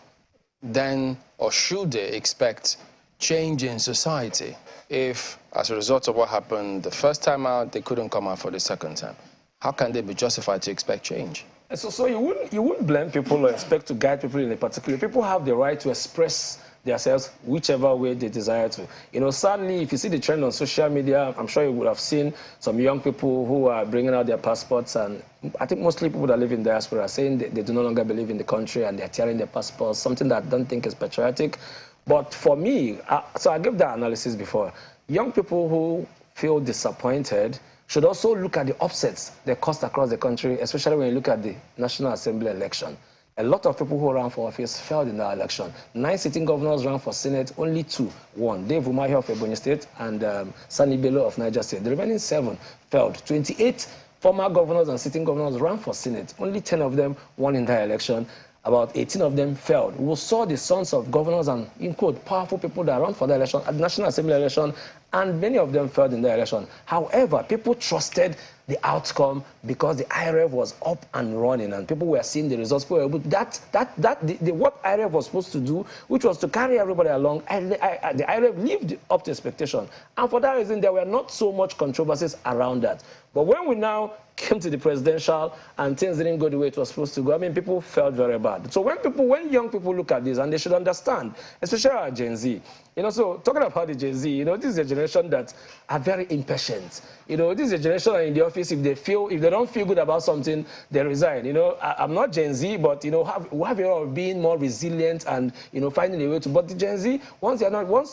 then, or should they expect change in society if, as a result of what happened the first time out, they couldn't come out for the second time? How can they be justified to expect change? So you wouldn't blame people or expect to guide people in a particular. People have the right to express themselves whichever way they desire to. Sadly, if you see the trend on social media, I'm sure you would have seen some young people who are bringing out their passports, and I think mostly people that live in diaspora are saying they do no longer believe in the country and they're tearing their passports, something that I don't think is patriotic. But for me, so I gave that analysis before, young people who feel disappointed should also look at the upsets they caused across the country, especially when you look at the National Assembly election. A lot of people who ran for office failed in that election. 9 sitting governors ran for Senate, only 2 won. Dave Umahi of Ebonyi State and Sani Bello of Niger State. The remaining 7 failed. 28 former governors and sitting governors ran for Senate. Only 10 of them won in that election. about 18 of them failed. We saw the sons of governors and, in quote, powerful people that run for the election, at the National Assembly election, and many of them failed in the election. However, people trusted the outcome because the IRF was up and running and people were seeing the results. What IRF was supposed to do, which was to carry everybody along, and the IRF lived up to expectation. And for that reason, there were not so much controversies around that. But when we now came to the presidential and things didn't go the way it was supposed to go, I mean, people felt very bad. So when young people look at this, and they should understand, especially our Gen Z, you know, so talking about the Gen Z, you know, this is a generation that are very impatient. You know, this is a generation that in the office, if they don't feel good about something, they resign. You know, I'm not Gen Z, but, you know, we have a lot of being more resilient and, you know, finding a way to. But the Gen Z, once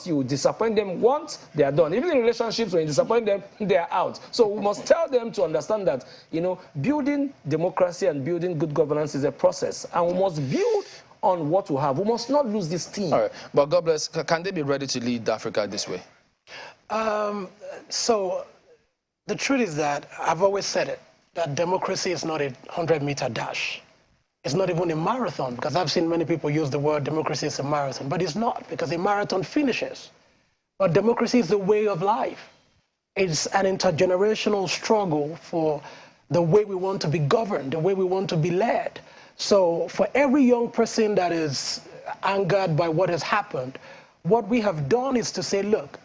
you disappoint them, once they are done. Even in relationships, when you disappoint them, they are out. So we must tell them to understand that, you know, building democracy and building good governance is a process. And we must build on what we have. We must not lose this team. All right. But God bless, can they be ready to lead Africa this way? So the truth is that I've always said it, that democracy is not a 100-meter dash. It's not even a marathon, because I've seen many people use the word democracy is a marathon, but it's not, because a marathon finishes. But democracy is the way of life. It's an intergenerational struggle for the way we want to be governed, the way we want to be led. So for every young person that is angered by what has happened, what we have done is to say, look,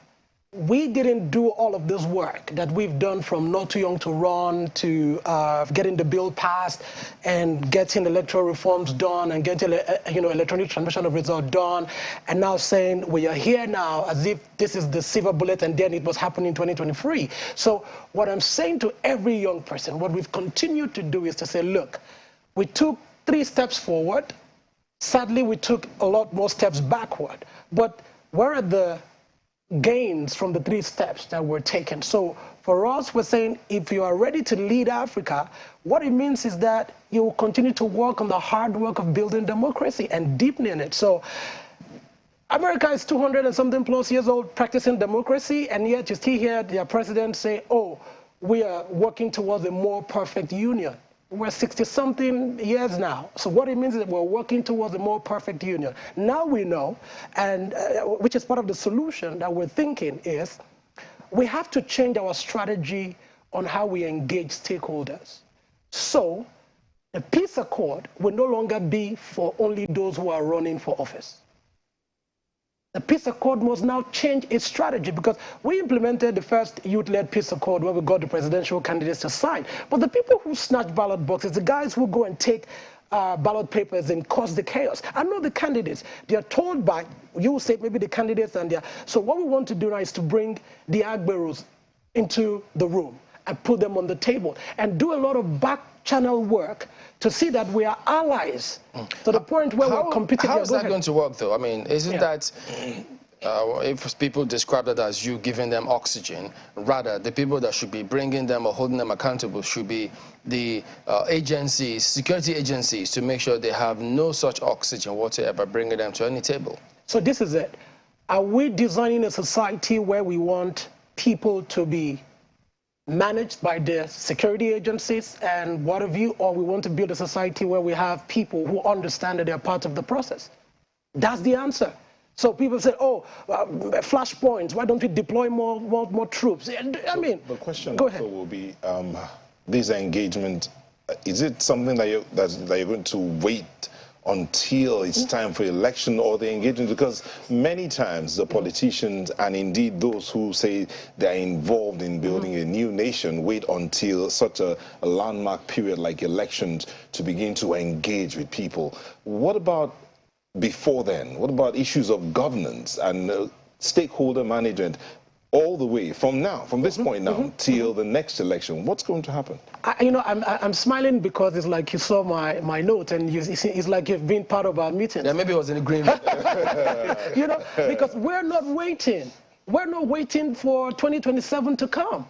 we didn't do all of this work that we've done from not too young to run to getting the bill passed and getting electoral reforms done and getting electronic transmission of results done, and now saying we are here now as if this is the silver bullet and then it was happening in 2023. So what I'm saying to every young person, what we've continued to do is to say, look, we took 3 steps forward. Sadly, we took a lot more steps backward. But where are the gains from the 3 steps that were taken? So for us, we're saying if you are ready to lead Africa, what it means is that you will continue to work on the hard work of building democracy and deepening it. So America is 200 and something plus years old practicing democracy, and yet you still hear their president say, oh, we are working towards a more perfect union. We're 60-something years now. So what it means is that we're working towards a more perfect union. Now we know, and which is part of the solution that we're thinking is, we have to change our strategy on how we engage stakeholders. So the peace accord will no longer be for only those who are running for office. The peace accord must now change its strategy, because we implemented the first youth-led peace accord where we got the presidential candidates to sign. But the people who snatch ballot boxes, the guys who go and take ballot papers and cause the chaos, are not the candidates. They are told by, you say maybe the candidates and they are. So what we want to do now is to bring the Agberos into the room and put them on the table and do a lot of back channel work to see that we are allies to the point where we're competing. How is that going to work, though? I mean, isn't that, if people describe it as you giving them oxygen, rather the people that should be bringing them or holding them accountable should be the agencies, security agencies, to make sure they have no such oxygen whatsoever, bringing them to any table? So this is it. Are we designing a society where we want people to be managed by the security agencies and what have you, or we want to build a society where we have people who understand that they're part of the process? That's the answer. So people say, oh, flashpoints, why don't we deploy more troops? I mean, the question go also ahead. will be, this engagement, is it something that you're going to wait until it's time for election, or the engagement? Because many times the politicians and indeed those who say they're involved in building a new nation wait until such a landmark period like elections to begin to engage with people. What about before then? What about issues of governance and stakeholder management? All the way from now, from this point now, till the next election, what's going to happen? I'm smiling because it's like you saw my note, and it's like you've been part of our meeting. Yeah, maybe it was in agreement. Because we're not waiting. We're not waiting for 2027 to come.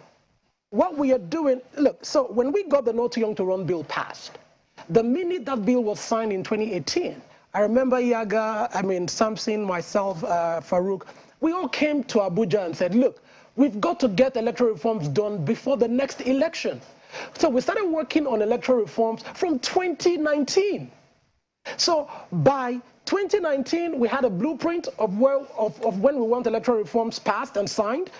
What we are doing, look, so when we got the Not Too Young to Run bill passed, the minute that bill was signed in 2018, I remember Yaga, Samson, myself, Farouk, we all came to Abuja and said, look, we've got to get electoral reforms done before the next election. So we started working on electoral reforms from 2019. So by 2019, we had a blueprint of when we want electoral reforms passed and signed.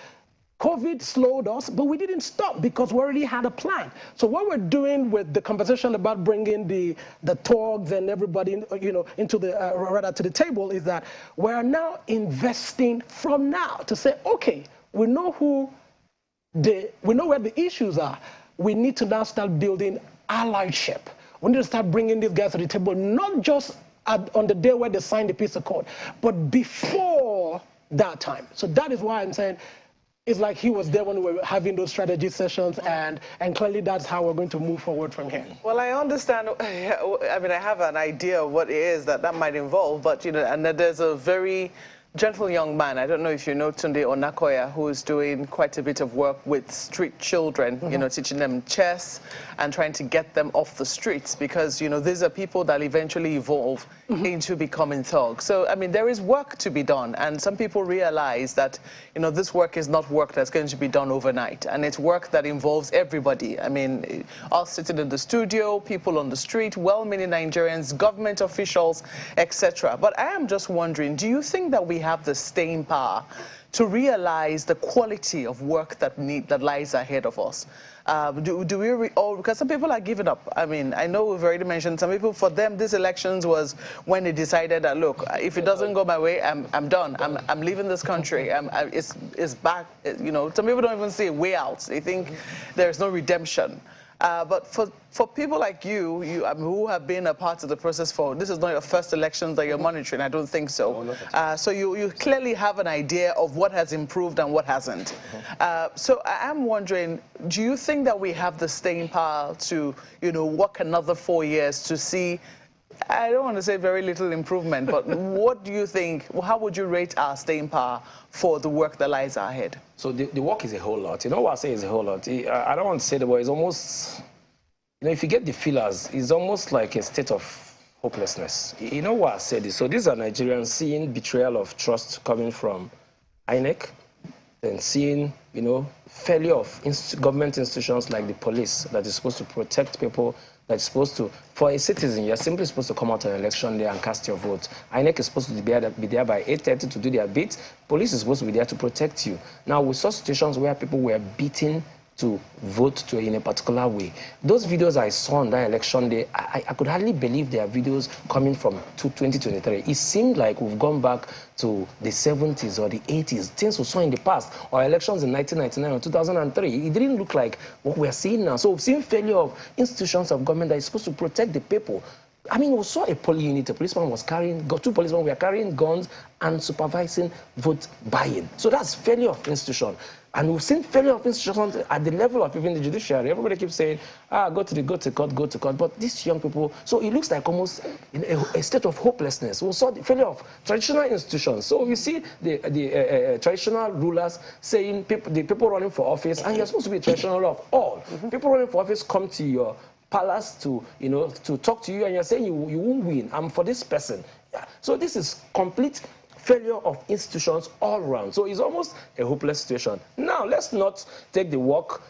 COVID slowed us, but we didn't stop because we already had a plan. So what we're doing with the conversation about bringing the thugs and everybody, into the rather to the table is that we're now investing from now to say, okay, we know where the issues are. We need to now start building allyship. We need to start bringing these guys to the table, not just on the day where they sign the peace accord, but before that time. So that is why I'm saying it's like he was there when we were having those strategy sessions, and clearly that's how we're going to move forward from here. Well, I understand. I mean, I have an idea of what it is that might involve, but, and there's a very gentle young man, I don't know if you know Tunde Onakoya, who is doing quite a bit of work with street children, teaching them chess and trying to get them off the streets, because, these are people that eventually evolve into becoming thugs. So, I mean, there is work to be done, and some people realize that, this work is not work that's going to be done overnight, and it's work that involves everybody. I mean, us sitting in the studio, people on the street, well-meaning Nigerians, government officials, etc. But I am just wondering, do you think that we have the staying power to realize the quality of work that lies ahead of us? Because some people are giving up. I mean, I know we've already mentioned some people, for them, these elections was when they decided that, look, if it doesn't go my way, I'm done. I'm leaving this country. It's back. Some people don't even see a way out. They think there's no redemption. But for people like you who have been a part of the process this is not your first elections that you're monitoring, I don't think so. So you clearly have an idea of what has improved and what hasn't. So I am wondering, do you think that we have the staying power to, work another 4 years to see, I don't want to say very little improvement, but what do you think, how would you rate our staying power for the work that lies ahead? So the work is a whole lot. You know what I say is a whole lot? I don't want to say the word, it's almost, if you get the feelers, it's almost like a state of hopelessness. You know what I said? So these are Nigerians seeing betrayal of trust coming from INEC, then seeing, failure of government institutions like the police that is supposed to protect people, that's supposed to, for a citizen, you're simply supposed to come out on election day and cast your vote. INEC is supposed to be there by 8:30 to do their bit. Police is supposed to be there to protect you. Now, we saw situations where people were beaten to vote in a particular way. Those videos I saw on that election day, I could hardly believe they are videos coming from 2023. It seemed like we've gone back to the 70s or the 80s, things we saw in the past, or elections in 1999 or 2003. It didn't look like what we're seeing now. So we've seen failure of institutions of government that is supposed to protect the people. I mean, we saw a police unit, a policeman was carrying, two policemen were carrying guns and supervising vote buying. So that's failure of institution. And we've seen failure of institutions at the level of even the judiciary. Everybody keeps saying, go to court. But these young people, so it looks like almost a state of hopelessness. We saw the failure of traditional institutions. So you see the traditional rulers saying, the people running for office, and you're supposed to be traditional of all. People running for office come to your palace to talk to you, and you're saying you won't win. I'm for this person. Yeah. So this is complete failure of institutions all around. So it's almost a hopeless situation. Now, let's not take the work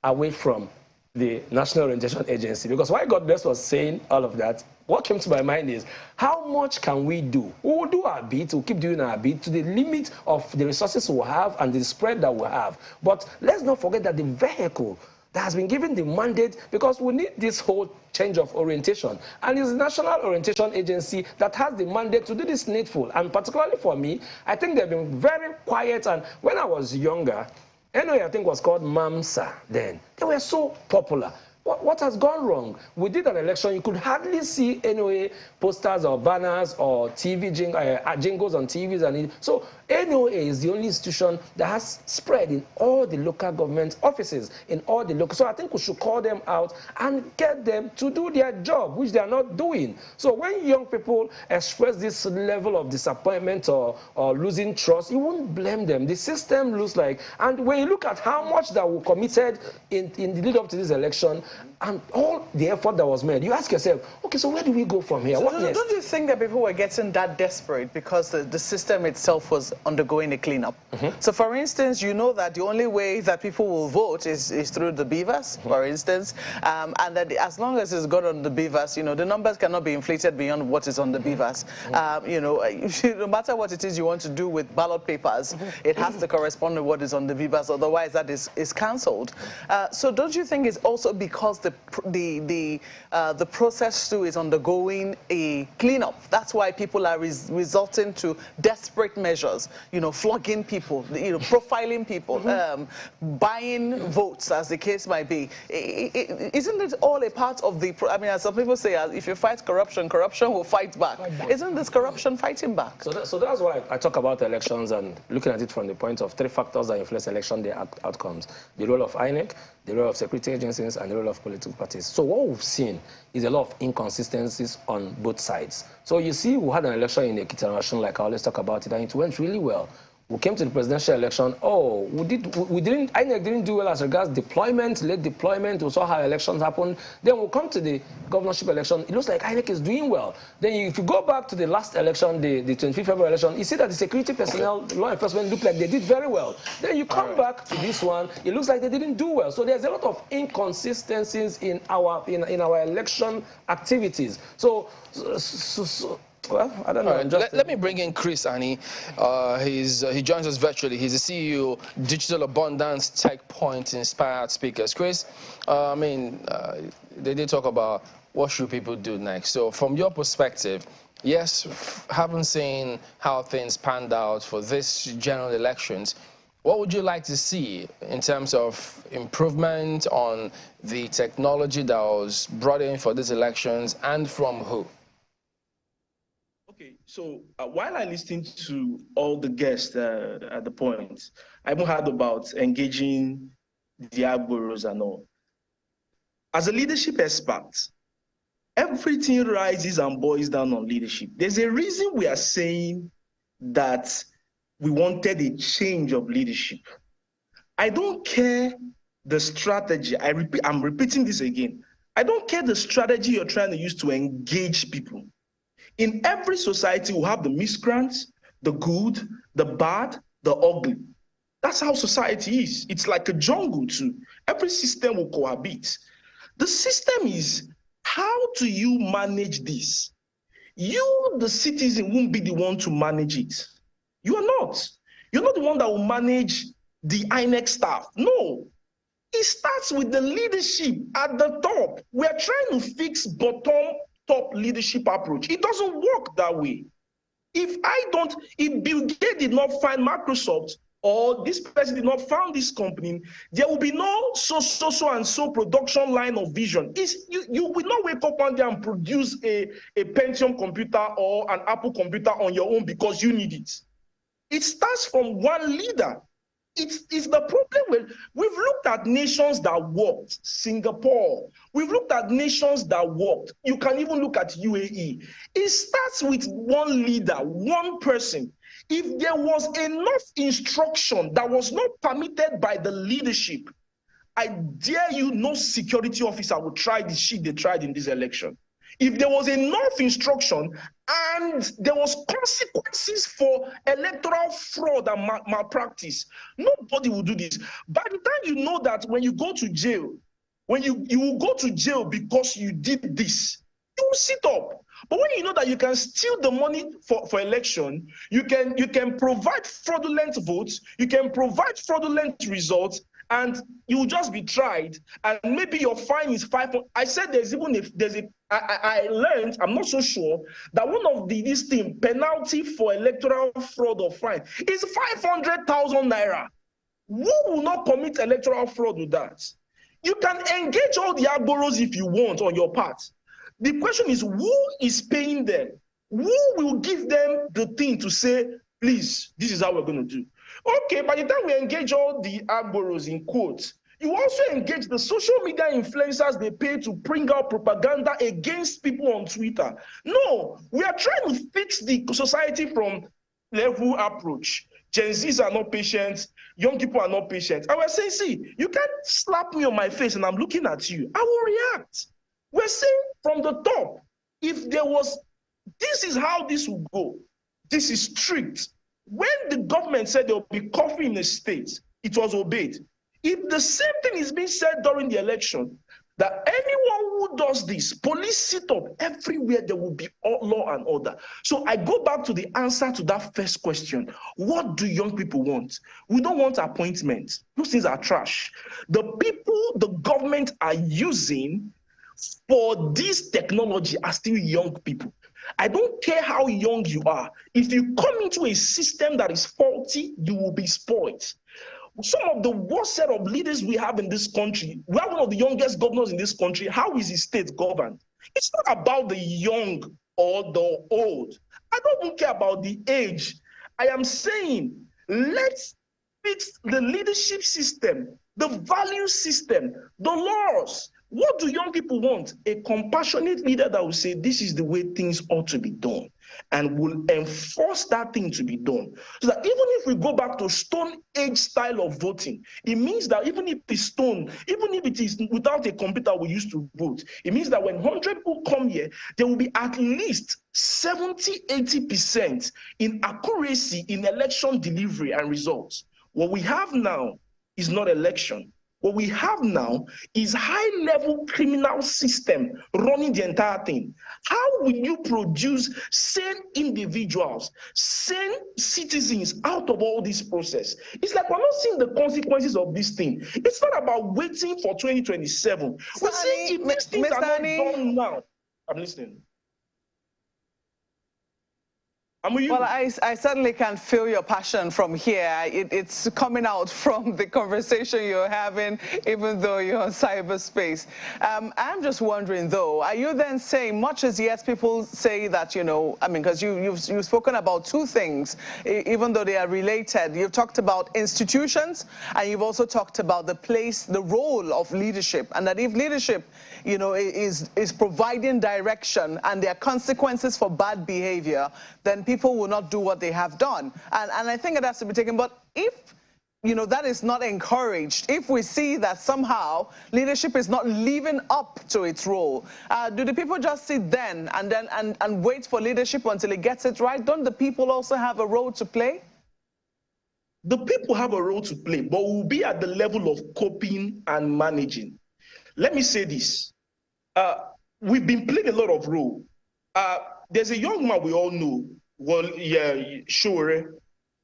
away from the National Orientation Agency, because while God bless was saying all of that, what came to my mind is, how much can we do? We will do our bit, we'll keep doing our bit to the limit of the resources we'll have and the spread that we'll have. But let's not forget that the vehicle that has been given the mandate, because we need this whole change of orientation. And it's the National Orientation Agency that has the mandate to do this needful. And particularly for me, I think they've been very quiet. And when I was younger, anyway, I think was called MAMSA then. They were so popular. What has gone wrong? We did an election, you could hardly see anyway posters or banners or TV jingles on TVs. So NOA is the only institution that has spread in all the local government offices, in all the local. So I think we should call them out and get them to do their job, which they are not doing. So when young people express this level of disappointment or losing trust, you won't blame them. The system looks like, and when you look at how much that we committed in the lead up to this election, and all the effort that was made, you ask yourself, okay, so where do we go from here? So What next? Don't you think that people were getting that desperate because the system itself was undergoing a cleanup? So for instance, you know that the only way that people will vote is through the BIVAS, for instance, and that as long as it's got on the BIVAS, you know, the numbers cannot be inflated beyond what is on the BIVAS. You know, no matter what it is you want to do with ballot papers, it has to correspond with what is on the BIVAS, otherwise that is cancelled. So don't you think it's also because the process too is undergoing a cleanup? That's why people are resorting to desperate measures, you know, flogging people, you know, profiling people, buying votes, as the case might be. Isn't it all a part of the, I mean, as some people say, if you fight corruption, corruption will fight back. Isn't this corruption fighting back? So that's why I talk about elections and looking at it from the point of 3 factors that influence election day outcomes: the role of INEC, the role of security agencies, and the role of political parties. So what we've seen is a lot of inconsistencies on both sides. So you see, we had an election in Ekiti, like I always talk about it, and it went really well. We came to the presidential election. Oh, INEC didn't do well as regards deployment, late deployment. We saw how elections happened. Then we come to the governorship election. It looks like INEC is doing well. Then if you go back to the last election, the 25th February election, you see that the security personnel, law enforcement look like they did very well. Then you come back to this one, it looks like they didn't do well. So there's a lot of inconsistencies in our election activities. Well, I don't know. Right. Let me bring in Chris Annie. He joins us virtually. He's the CEO, Digital Abundance Tech Point Inspired Speakers. Chris, they did talk about what should people do next. So from your perspective, yes, haven't seen how things panned out for this general elections. What would you like to see in terms of improvement on the technology that was brought in for these elections, and from who? Okay, so while I listened to all the guests at the point, I even heard about engaging the Agboros and all. As a leadership expert, everything rises and boils down on leadership. There's a reason we are saying that we wanted a change of leadership. I don't care the strategy. I'm repeating this again. I don't care the strategy you're trying to use to engage people. In every society, we have the miscreants, the good, the bad, the ugly. That's how society is. It's like a jungle too. Every system will cohabit. The system is, how do you manage this? You, the citizen, won't be the one to manage it. You are not. You're not the one that will manage the INEC staff. No. It starts with the leadership at the top. We are trying to fix bottom-top leadership approach. It doesn't work that way. If Bill Gates did not find Microsoft, or this person did not found this company, there will be no so production line of vision. You will not wake up one day and produce a Pentium computer or an Apple computer on your own because you need it. It starts from one leader. It's the problem with, we've looked at nations that worked, Singapore. We've looked at nations that worked. You can even look at UAE. It starts with one leader, one person. If there was enough instruction that was not permitted by the leadership, I dare you, no security officer would try the shit they tried in this election. If there was enough instruction and there was consequences for electoral fraud and malpractice, nobody will do this. By the time you know that when you go to jail, when you will go to jail because you did this, you will sit up. But when you know that you can steal the money for election, you can provide fraudulent votes, you can provide fraudulent results, and you will just be tried, and maybe your fine is 5. I said I learned, I'm not so sure, that one of this thing, penalty for electoral fraud or fine, is 500,000 naira. Who will not commit electoral fraud with that? You can engage all the Agboros if you want on your part. The question is, who is paying them? Who will give them the thing to say, please, this is how we're going to do? Okay, by the time we engage all the Agboros in quotes, you also engage the social media influencers they pay to bring out propaganda against people on Twitter. No, we are trying to fix the society from level approach. Gen Zs are not patient. Young people are not patient. And we're saying, see, you can't slap me on my face and I'm looking at you. I will react. We're saying from the top, if there was, this is how this will go. This is strict. When the government said there will be coffee in the state, it was obeyed. If the same thing is being said during the election, that anyone who does this, police sit up everywhere, there will be law and order. So I go back to the answer to that first question. What do young people want? We don't want appointments. Those things are trash. The people the government are using for this technology are still young people. I don't care how young you are. If you come into a system that is faulty, you will be spoiled. Some of the worst set of leaders we have in this country, we have one of the youngest governors in this country. How is his state governed? It's not about the young or the old. I don't even care about the age. I am saying, let's fix the leadership system, the value system, the laws. What do young people want? A compassionate leader that will say, this is the way things ought to be done, and will enforce that thing to be done. So that even if we go back to Stone Age style of voting, it means that even if it's stone, even if it is without a computer we used to vote, it means that when 100 people come here, there will be at least 70–80% in accuracy in election delivery and results. What we have now is not election. What we have now is high-level criminal system running the entire thing. How will you produce sane individuals, sane citizens out of all this process? It's like we're not seeing the consequences of this thing. It's not about waiting for 2027. We're saying if these things are not done now. I'm listening. Well, I certainly can feel your passion from here. It's coming out from the conversation you're having, even though you're in cyberspace. I'm just wondering, though, are you then saying, much as yes, people say that, you know, I mean, because you've spoken about two things, even though they are related. You've talked about institutions, and you've also talked about the place, the role of leadership, and that if leadership, you know, is providing direction and there are consequences for bad behavior, then people will not do what they have done. And I think it has to be taken. But if, you know, that is not encouraged, if we see that somehow leadership is not living up to its role, do the people just sit then and wait for leadership until it gets it right? Don't the people also have a role to play? The people have a role to play, but we'll be at the level of coping and managing. Let me say this. We've been playing a lot of role. There's a young man we all know, well, yeah, sure.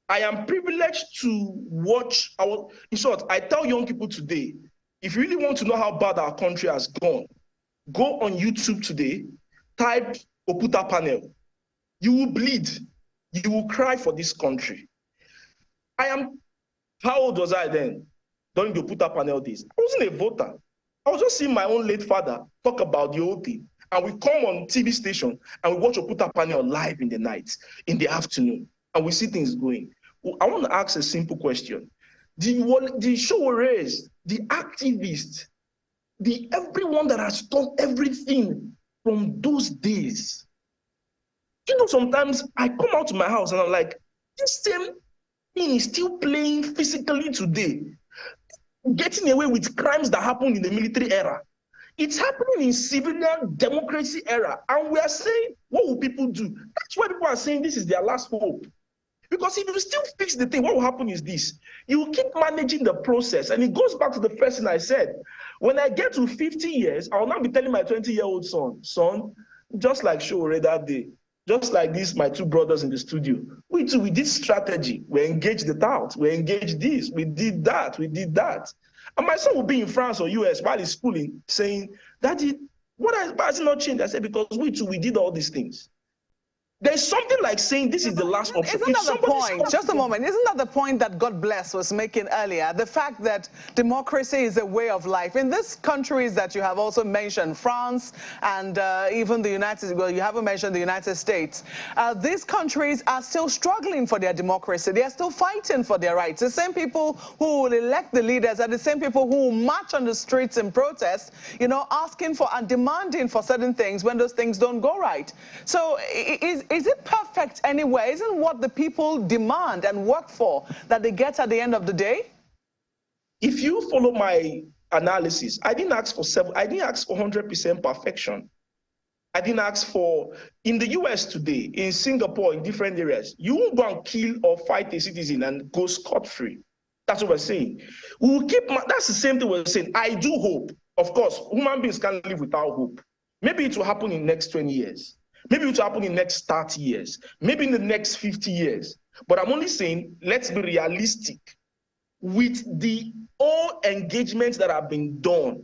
I am privileged to watch our, in short, I tell young people today, if you really want to know how bad our country has gone, go on YouTube today, type Oputa panel. You will bleed. You will cry for this country. How old was I then? During the Oputa panel days. I wasn't a voter. I was just seeing my own late father talk about the whole thing. And we come on TV station and we watch Oputa panel live in the night, in the afternoon, and we see things going. I want to ask a simple question. The showerers, the activists, everyone that has done everything from those days. You know, sometimes I come out to my house and I'm like, this same thing is still playing physically today, getting away with crimes that happened in the military era. It's happening in civilian democracy era. And we are saying, what will people do? That's why people are saying this is their last hope. Because if you still fix the thing, what will happen is this. You will keep managing the process. And it goes back to the first thing I said. When I get to 50 years, I will now be telling my 20-year-old son, just like Showore that day, just like this, my two brothers in the studio, we too, we did strategy. We engaged it out. We engaged this. We did that. We did that. And my son will be in France or US while he's schooling saying, Daddy, why has it not changed? I said, because we too, we did all these things. There's something like saying this is the last option. Isn't that the point? Just a moment. Isn't that the point that God bless was making earlier? The fact that democracy is a way of life. In these countries that you have also mentioned, France and even the United, well, you haven't mentioned the United States. These countries are still struggling for their democracy. They are still fighting for their rights. The same people who will elect the leaders are the same people who will march on the streets in protest, you know, asking for and demanding for certain things when those things don't go right. So Is it perfect anywhere? Isn't what the people demand and work for that they get at the end of the day? If you follow my analysis, I didn't ask for 100% perfection. I didn't ask for, in the US today, in Singapore, in different areas, you won't go and kill or fight a citizen and go scot-free. That's what we're saying. We will keep, that's the same thing we're saying. I do hope. Of course, human beings can't live without hope. Maybe it will happen in the next 20 years. Maybe it will happen in the next 30 years. Maybe in the next 50 years. But I'm only saying, let's be realistic. With the all engagements that have been done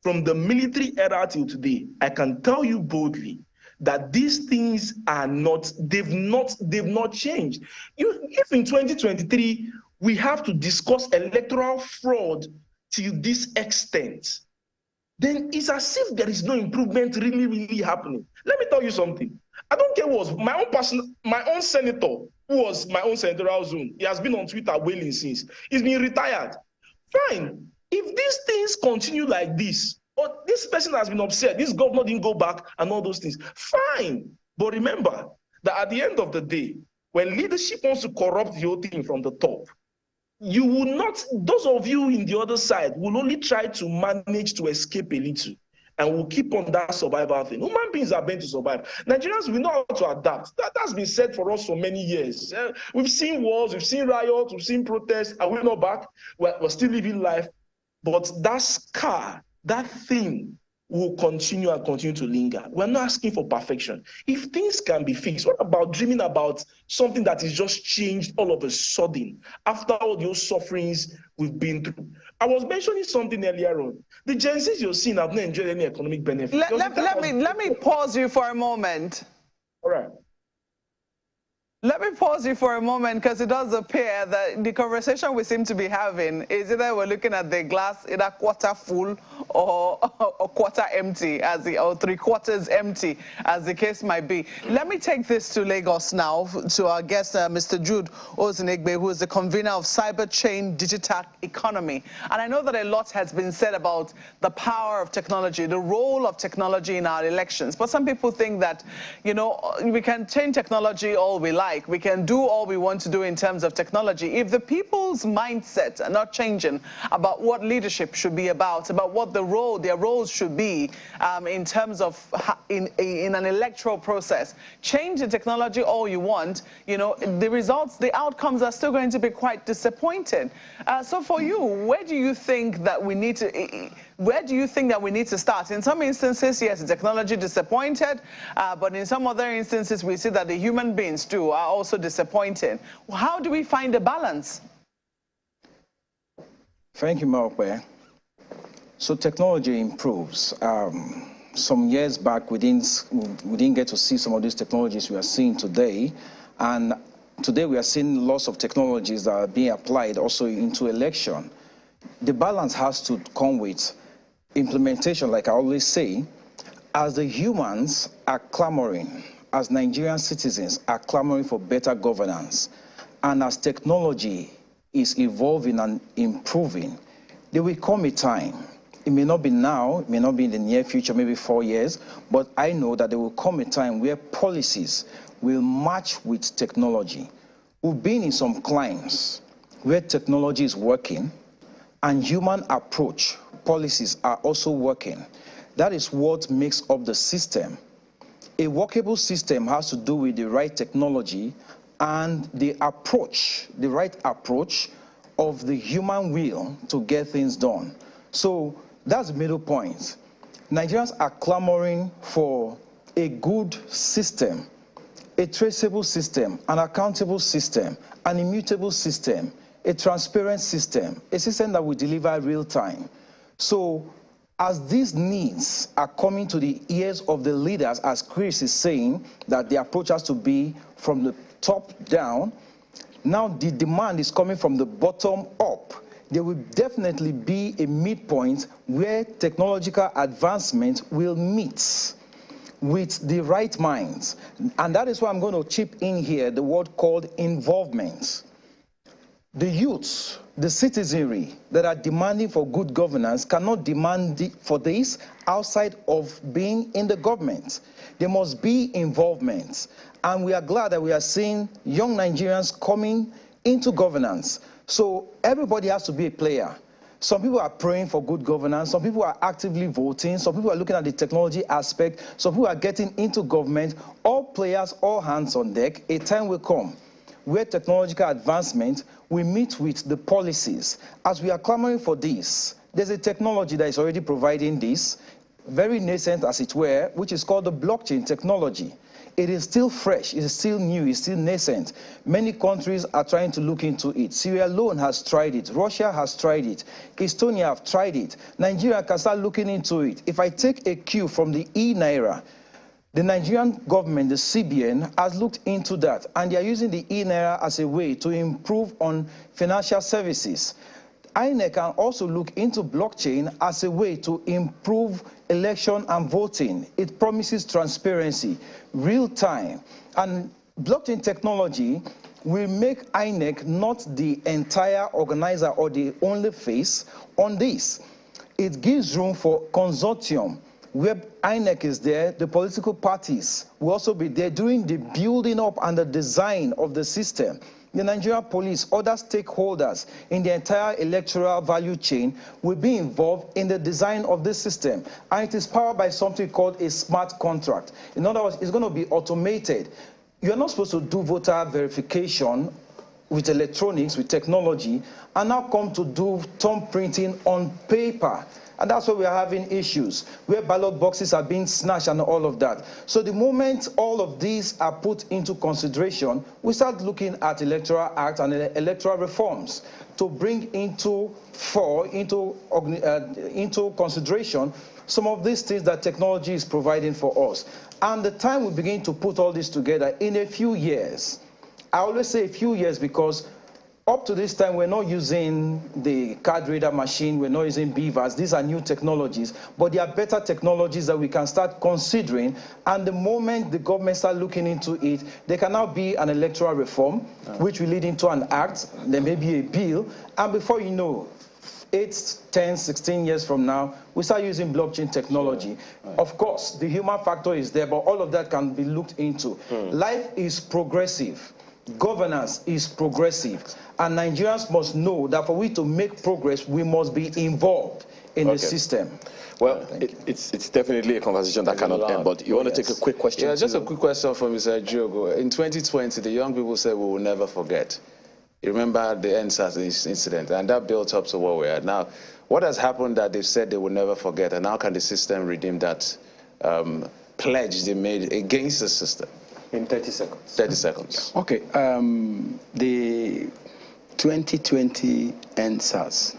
from the military era till today, I can tell you boldly that these things are not, they've not changed. If in 2023, we have to discuss electoral fraud to this extent, then it's as if there is no improvement really happening. Let me tell you something. I don't care what was my own senator, who was my own senatorial zone. He has been on Twitter wailing since. He's been retired. Fine. If these things continue like this, or this person has been upset, this governor didn't go back and all those things, fine. But remember that at the end of the day, when leadership wants to corrupt the whole thing from the top, you will not, those of you in the other side will only try to manage to escape a little, and will keep on that survival thing. Human beings are meant to survive. Nigerians, we know how to adapt. That's been said for us for many years. We've seen wars, we've seen riots, we've seen protests. Are we not back? We're still living life. But that scar, that thing, will continue and continue to linger. We're not asking for perfection. If things can be fixed, what about dreaming about something that is just changed all of a sudden after all those sufferings we've been through? I was mentioning something earlier on. The Gen Zs you're seeing have not enjoyed any economic benefit. Let me pause you for a moment. All right. Let me pause you for a moment, because it does appear that the conversation we seem to be having is either we're looking at the glass either quarter full or quarter empty, or 3/4 empty, as the case might be. Let me take this to Lagos now, to our guest, Mr. Jude Ozinegbe, who is the convener of Cyber Chain Digital Economy. And I know that a lot has been said about the power of technology, the role of technology in our elections. But some people think that, you know, we can change technology all we like. We can do all we want to do in terms of technology. If the people's mindset are not changing about what leadership should be about what their roles should be in terms of in an electoral process, change the technology all you want, you know, the results, the outcomes are still going to be quite disappointing. So for you, where do you think that we need to start? In some instances, yes, the technology disappointed, but in some other instances, we see that the human beings too are also disappointed. How do we find a balance? Thank you, Marpe. So technology improves. Some years back, we didn't get to see some of these technologies we are seeing today, and today we are seeing lots of technologies that are being applied also into election. The balance has to come with implementation, like I always say. As the humans are clamoring, as Nigerian citizens are clamoring for better governance, and as technology is evolving and improving, there will come a time, it may not be now, it may not be in the near future, maybe 4 years, but I know that there will come a time where policies will match with technology. We've been in some climes where technology is working and human approach policies are also working. That is what makes up the system. A workable system has to do with the right technology and the approach, the right approach of the human will to get things done. So that's the middle point. Nigerians are clamoring for a good system, a traceable system, an accountable system, an immutable system, a transparent system, a system that will deliver real time. So as these needs are coming to the ears of the leaders, as Chris is saying, that the approach has to be from the top down, now the demand is coming from the bottom up. There will definitely be a midpoint where technological advancement will meet with the right minds. And that is why I'm going to chip in here the word called involvement. the youths, the citizenry that are demanding for good governance cannot demand for this outside of being in the government. There must be involvement. And we are glad that we are seeing young Nigerians coming into governance. So everybody has to be a player. Some people are praying for good governance. Some people are actively voting. Some people are looking at the technology aspect. Some people are getting into government. All players, all hands on deck. A time will come where technological advancement will meet with the policies. As we are clamoring for this, there's a technology that is already providing this, very nascent as it were, which is called the blockchain technology. It is still fresh, it is still new, it's still nascent. Many countries are trying to look into it. Sierra Leone has tried it, Russia has tried it, Estonia have tried it. Nigeria can start looking into it. If I take a cue from the e-Naira, the Nigerian government, the CBN, has looked into that, and they are using the e-Naira as a way to improve on financial services. INEC can also look into blockchain as a way to improve election and voting. It promises transparency, real time. And blockchain technology will make INEC not the entire organizer or the only face on this. It gives room for consortium where INEC is there, the political parties will also be there doing the building up and the design of the system. The Nigerian police, other stakeholders in the entire electoral value chain will be involved in the design of this system. And it is powered by something called a smart contract. In other words, it's going to be automated. You're not supposed to do voter verification with electronics, with technology, and now come to do thumb printing on paper. And that's why we are having issues, where ballot boxes are being snatched and all of that. So the moment all of these are put into consideration, we start looking at Electoral Act and electoral reforms to bring into consideration some of these things that technology is providing for us. And the time we begin to put all this together in a few years. I always say a few years because up to this time, we're not using the card reader machine, we're not using BIVAS. These are new technologies, but there are better technologies that we can start considering. And the moment the government start looking into it, there can now be an electoral reform, which will lead into an act, there may be a bill, and before you know, 8, 10, 16 years from now, we start using blockchain technology. Sure. Right. Of course, the human factor is there, but all of that can be looked into. Life is progressive. Governance is progressive, and Nigerians must know that for we to make progress, we must be involved in the system. Well, it's definitely a conversation that cannot end, but you want to take a quick question? Yeah, just a quick question from Mr. Diogo. In 2020, the young people said we will never forget. You remember the NSAS incident, and that built up to where we are now. What has happened that they've said they will never forget, and how can the system redeem that pledge they made against the system? In 30 seconds. 30 seconds. Okay. The 2020 NSAS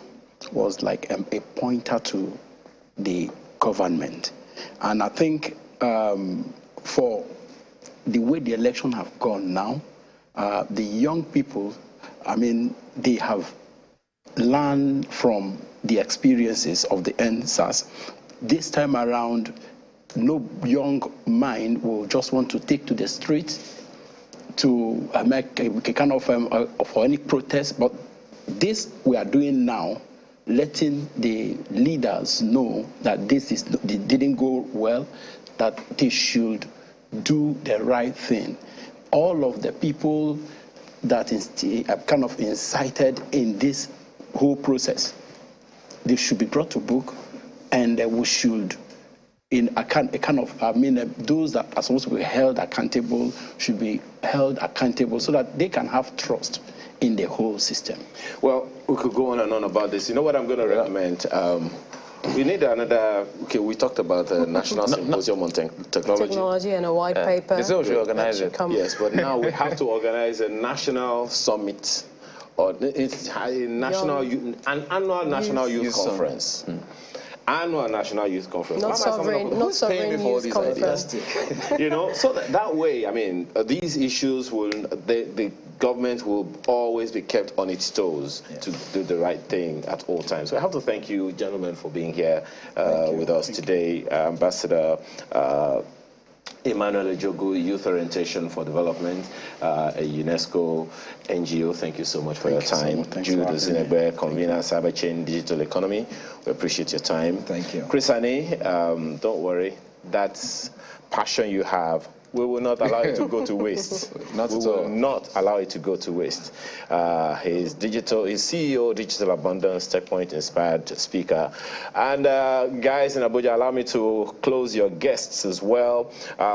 was like a pointer to the government. And I think for the way the election have gone now, the young people, I mean, they have learned from the experiences of the NSAS. This time around, no young mind will just want to take to the street to make a kind of for any protest. But this we are doing now, letting the leaders know that they didn't go well, that they should do the right thing. All of the people that are kind of incited in this whole process, they should be brought to book, and we should, in a kind of, I mean, those that are supposed to be held accountable should be held accountable so that they can have trust in the whole system. Well, we could go on and on about this. You know what I'm going to recommend? We need another, okay, we talked about the National Symposium on Technology. Technology and a white paper. It's we organize it. Yes, but now we have to organize a national summit, or it's a national, an annual National Youth Conference. Annual National Youth Conference. Not sovereign youth conference. You know, so that way, I mean, these issues will, the government will always be kept on its toes to do the right thing at all times. So I have to thank you, gentlemen, for being here with us today. Ambassador Emmanuel Ejogo, Youth Orientation for Development, a UNESCO NGO. Thank you so much for your time. Jude Zinegbe, convener, Cyber Chain Digital Economy. We appreciate your time. Thank you. Chris Ane, don't worry. That's passion you have. We will not allow it to go to waste. Not we at will all. not allow it to go to waste. He's CEO, Digital Abundance, TechPoint inspired speaker. And guys in Abuja, allow me to close your guests as well.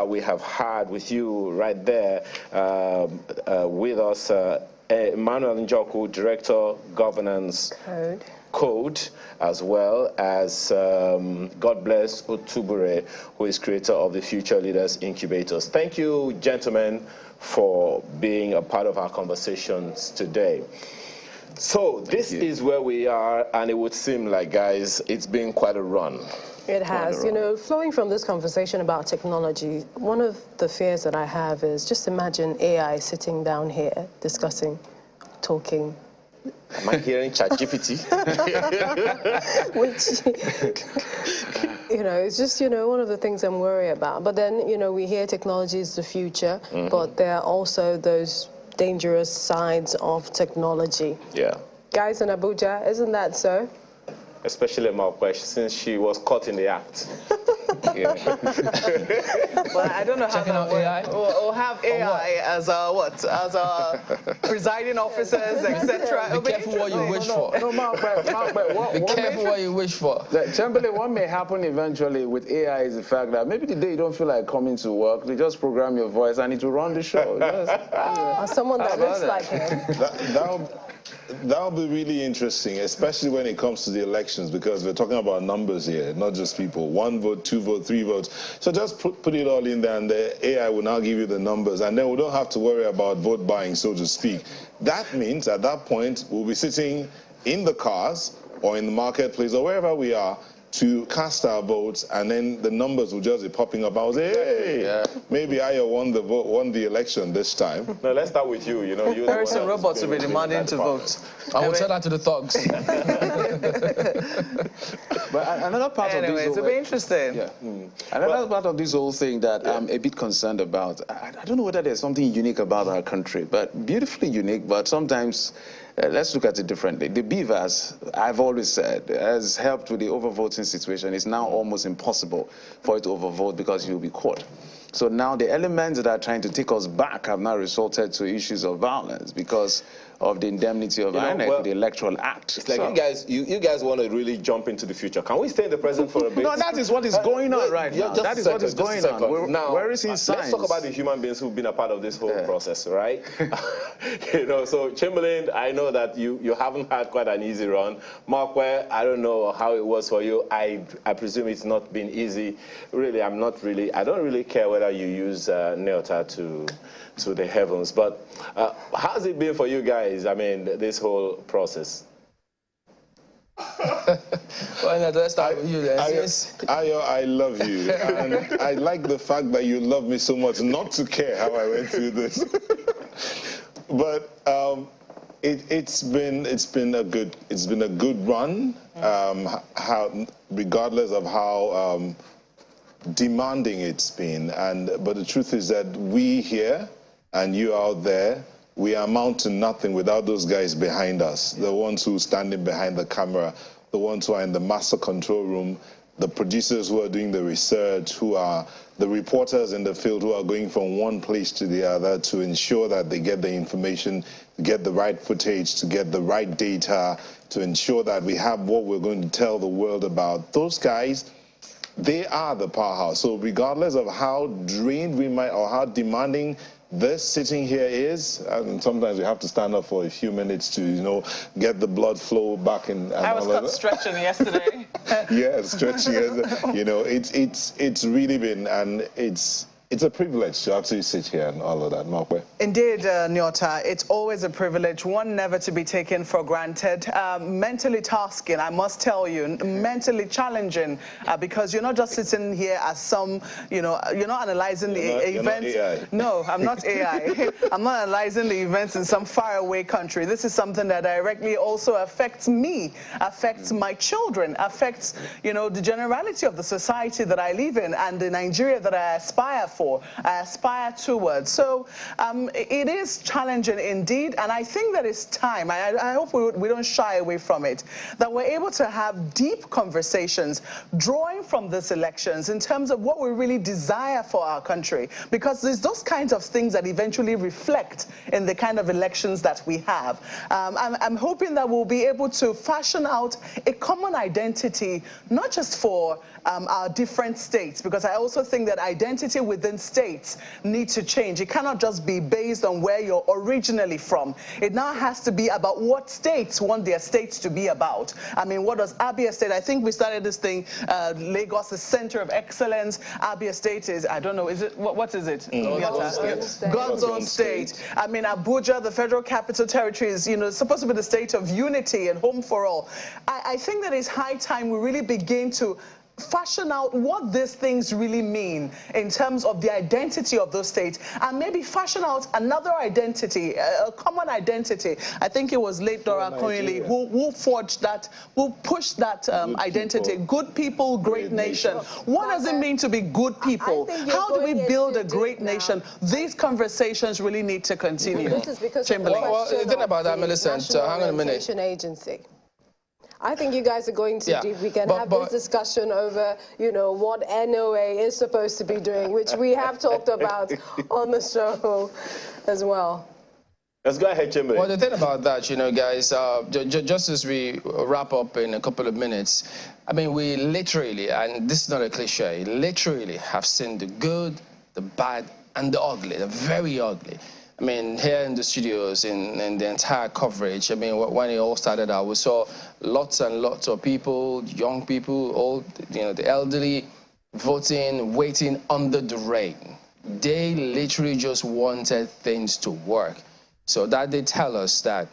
We have had with you right there with us Emmanuel Njoku, Director, Governance Code, as well as God bless Otubure, who is creator of the Future Leaders Incubators. Thank you, gentlemen, for being a part of our conversations today. So this is where we are, and it would seem like, guys, it's been quite a run. It has. You know, flowing from this conversation about technology, one of the fears that I have is just imagine AI sitting down here discussing, talking. Am I hearing ChatGPT? Which, you know, it's just, you know, one of the things I'm worried about. But then, you know, we hear technology is the future, but there are also those dangerous sides of technology. Yeah. Guys in Abuja, isn't that so? Especially Malkwesh, since she was caught in the act. Well, I don't know how that works. We'll have AI as our what? As our presiding officers, etc. Be careful what you wish for. No, Mark, Be careful what you wish for. Chamberlain, what may happen eventually with AI is the fact that maybe the day you don't feel like coming to work, they just program your voice and it will run the show. Or someone that looks like him. That'll be really interesting, especially when it comes to the elections, because we're talking about numbers here, not just people. 1 vote, 2 votes, 3 votes. So just put it all in there, and the AI will now give you the numbers, and then we don't have to worry about vote buying, so to speak. That means at that point, we'll be sitting in the cars or in the marketplace or wherever we are to cast our votes, and then the numbers will just be popping up. I was say, hey, maybe Ayo won the election this time. No, let's start with you. You know, you. There are some robots will be demanding to vote. I will tell that to the thugs. But another part of this, it'll be interesting. Yeah. Another part of this whole thing that I'm a bit concerned about. I don't know whether there's something unique about our country, but beautifully unique. But sometimes, let's look at it differently. The BIVAS, I've always said, has helped with the overvoting situation. It's now almost impossible for it to overvote because you'll be caught. So now the elements that are trying to take us back have now resulted to issues of violence because of the indemnity of INEC, the Electoral Act. It's like you guys want to really jump into the future. Can we stay in the present for a bit? No, that is what is going on right now. That is what is going on. Now, where is his signs? Let's talk about the human beings who've been a part of this whole process, right? You know, so Chamberlain, I know that you haven't had quite an easy run. Markware, I don't know how it was for you. I presume it's not been easy. Really, I don't really care whether you use Neota to the heavens. But how's it been for you guys? I mean, this whole process. Well, let's start with you then. Ayo, I love you. And I like the fact that you love me so much not to care how I went through this. But it's been a good run. Regardless of how demanding it's been. But the truth is that we here and you out there, we amount to nothing without those guys behind us, the ones who are standing behind the camera, the ones who are in the master control room, the producers who are doing the research, who are the reporters in the field who are going from one place to the other to ensure that they get the information, to get the right footage, to get the right data, to ensure that we have what we're going to tell the world about. Those guys, they are the powerhouse. So regardless of how drained we might or how demanding this sitting here is, and sometimes we have to stand up for a few minutes to, you know, get the blood flow back in. I was caught stretching yesterday. Yeah, stretching. You know, it's really been, and it's a privilege to actually sit here and all of that, Markwe. Indeed, Nyota, it's always a privilege, one never to be taken for granted. Mentally tasking, I must tell you, mentally challenging, because you're not just sitting here as some, you know, you're not analyzing the events. You're not AI. No, I'm not AI. I'm not analyzing the events in some faraway country. This is something that directly also affects me, affects my children, affects, you know, the generality of the society that I live in and the Nigeria that I aspire for. for, I aspire towards. So it is challenging indeed, and I think that it's time, I hope we don't shy away from it, that we're able to have deep conversations drawing from these elections in terms of what we really desire for our country, because there's those kinds of things that eventually reflect in the kind of elections that we have. I'm hoping that we'll be able to fashion out a common identity, not just for our different states, because I also think that identity within states needs to change. It cannot just be based on where you're originally from. It now has to be about what states want their states to be about. I mean, what does Abia State? I think we started this thing, Lagos is center of excellence. Abia State is, I don't know, is it, what is it? God's own state. I mean, Abuja, the Federal Capital Territory, is, supposed to be the state of unity and home for all. I think that it's high time we really begin to fashion out what these things really mean in terms of the identity of those states, and maybe fashion out another identity, a common identity. I think it was late Dora Koyili who forged that, who pushed that identity. Good people, great nation. What does it mean to be good people? How do we build a great nation? These conversations really need to continue. This is because Chamberlain. Well, think about that, Millicent. Hang on a minute. Agency. I think you guys are going too deep. We can have this discussion over, what NOA is supposed to be doing, which we have talked about on the show as well. Let's go ahead, Chamberlain. Well, the thing about that, guys, just as we wrap up in a couple of minutes, I mean, we literally, and this is not a cliche, literally have seen the good, the bad, and the ugly, the very ugly. I mean, here in the studios, in the entire coverage, I mean, when it all started out, we saw lots and lots of people, young people, old, the elderly, voting, waiting under the rain. They literally just wanted things to work. So that they tell us that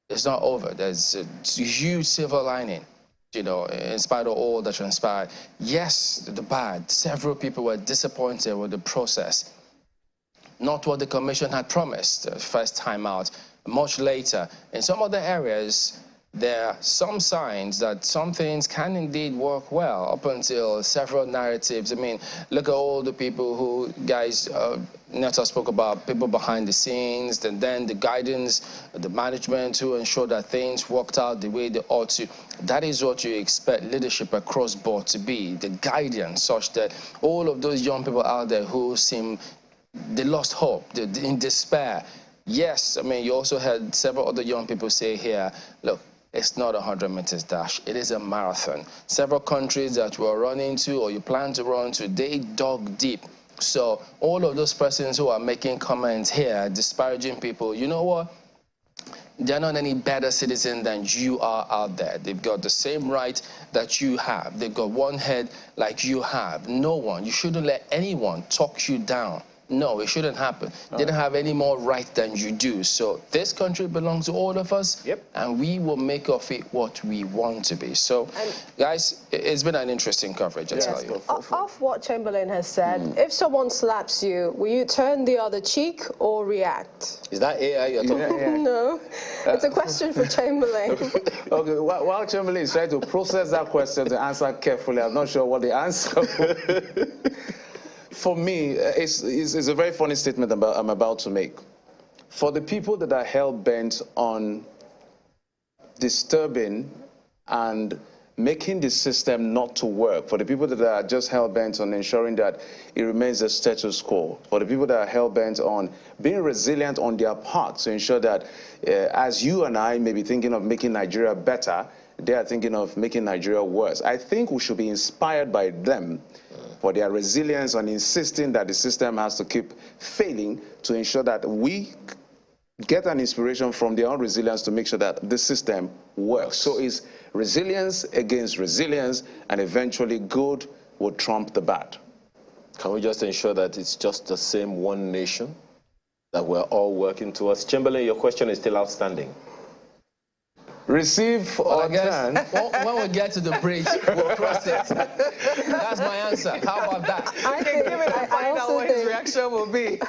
it's not over. There's a huge silver lining, in spite of all that transpired. Yes, the bad. Several people were disappointed with the process. Not what the commission had promised first time out. Much later, in some other areas, there are some signs that some things can indeed work well, up until several narratives. I mean, look at all the people who, guys, Netta spoke about people behind the scenes, and then the guidance, the management to ensure that things worked out the way they ought to. That is what you expect leadership across board to be, the guidance, such that all of those young people out there who seem they lost hope, they're in despair. Yes, I mean, you also had several other young people say here, look, it's not a 100-meter dash, it is a marathon. Several countries that you are running to or you plan to run to, they dug deep. So all of those persons who are making comments here, disparaging people, you know what? They're not any better citizen than you are out there. They've got the same right that you have. They've got one head like you have. No one, you shouldn't let anyone talk you down. No, it shouldn't happen. They don't have any more right than you do. So this country belongs to all of us, and we will make of it what we want to be. So, guys, it's been an interesting coverage, I tell you. Off what Chamberlain has said, if someone slaps you, will you turn the other cheek or react? Is that AI you're talking about? No, it's a question for Chamberlain. Okay, while Chamberlain is trying to process that question to answer carefully, I'm not sure what the answer will. For me, it's a very funny statement I'm about to make. For the people that are hell-bent on disturbing and making the system not to work, for the people that are just hell-bent on ensuring that it remains a status quo, for the people that are hell-bent on being resilient on their part to ensure that as you and I may be thinking of making Nigeria better, they are thinking of making Nigeria worse. I think we should be inspired by them for their resilience on insisting that the system has to keep failing to ensure that we get an inspiration from their own resilience to make sure that the system works. So it's resilience against resilience, and eventually good will trump the bad. Can we just ensure that it's just the same one nation that we're all working towards? Chamberlain, your question is still outstanding. receive or turn. When we get to the bridge, we'll cross it. That's my answer. How about that? I can give it and find out what his reaction will be.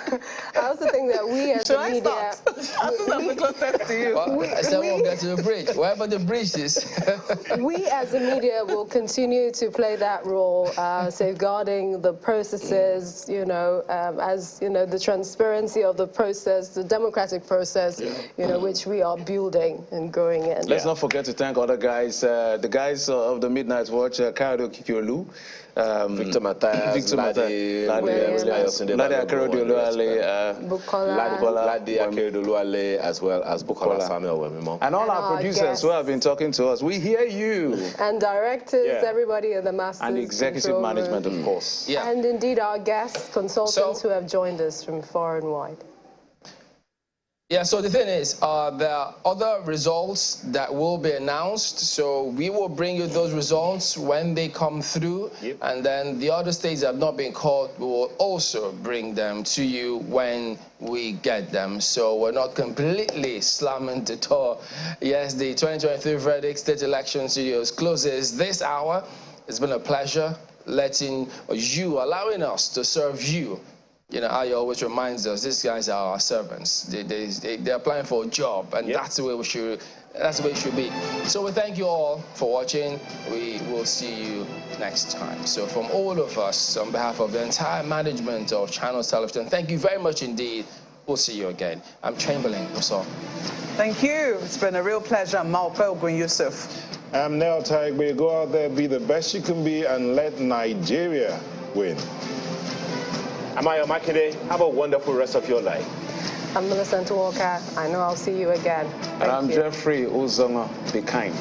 I also think that we as the media... I'm the closest to you. Well, I said we'll get to the bridge. Wherever the bridge is. We as the media will continue to play that role, safeguarding the processes, you know, as, you know, the transparency of the process, the democratic process, you know, which we are building and growing in. Let's not forget to thank other guys, the guys of the Midnight Watch, Kaido Kikiolu, Victor Matthias, Ladi Akeredoluale, as well as Bukola Samuel Wemimo. And all our producers guests who have been talking to us. We hear you. And directors, everybody in the masters. And the executive management, of course. Yeah. And indeed our guests, consultants who have joined us from far and wide. Yeah, so the thing is, there are other results that will be announced, so we will bring you those results when they come through, and then the other states that have not been called, we will also bring them to you when we get them. So we're not completely slamming the door. Yes, the 2023 Verdict State Election Studios closes this hour. It's been a pleasure allowing us to serve you. You know, Ayo always reminds us, these guys are our servants. They're applying for a job, and that's the way it should be. So we thank you all for watching. We will see you next time. So from all of us, on behalf of the entire management of Channels Television, thank you very much indeed. We'll see you again. I'm Chamberlain. What's up? Thank you. It's been a real pleasure. Maupe Ogun Yusuf. I'm Nel Taigbe. Go out there, be the best you can be, and let Nigeria win. I'm Ayo Makinde. Have a wonderful rest of your life. I'm Millicent Walker. I know I'll see you again. And I'm Jeffrey Uzonga. Be kind.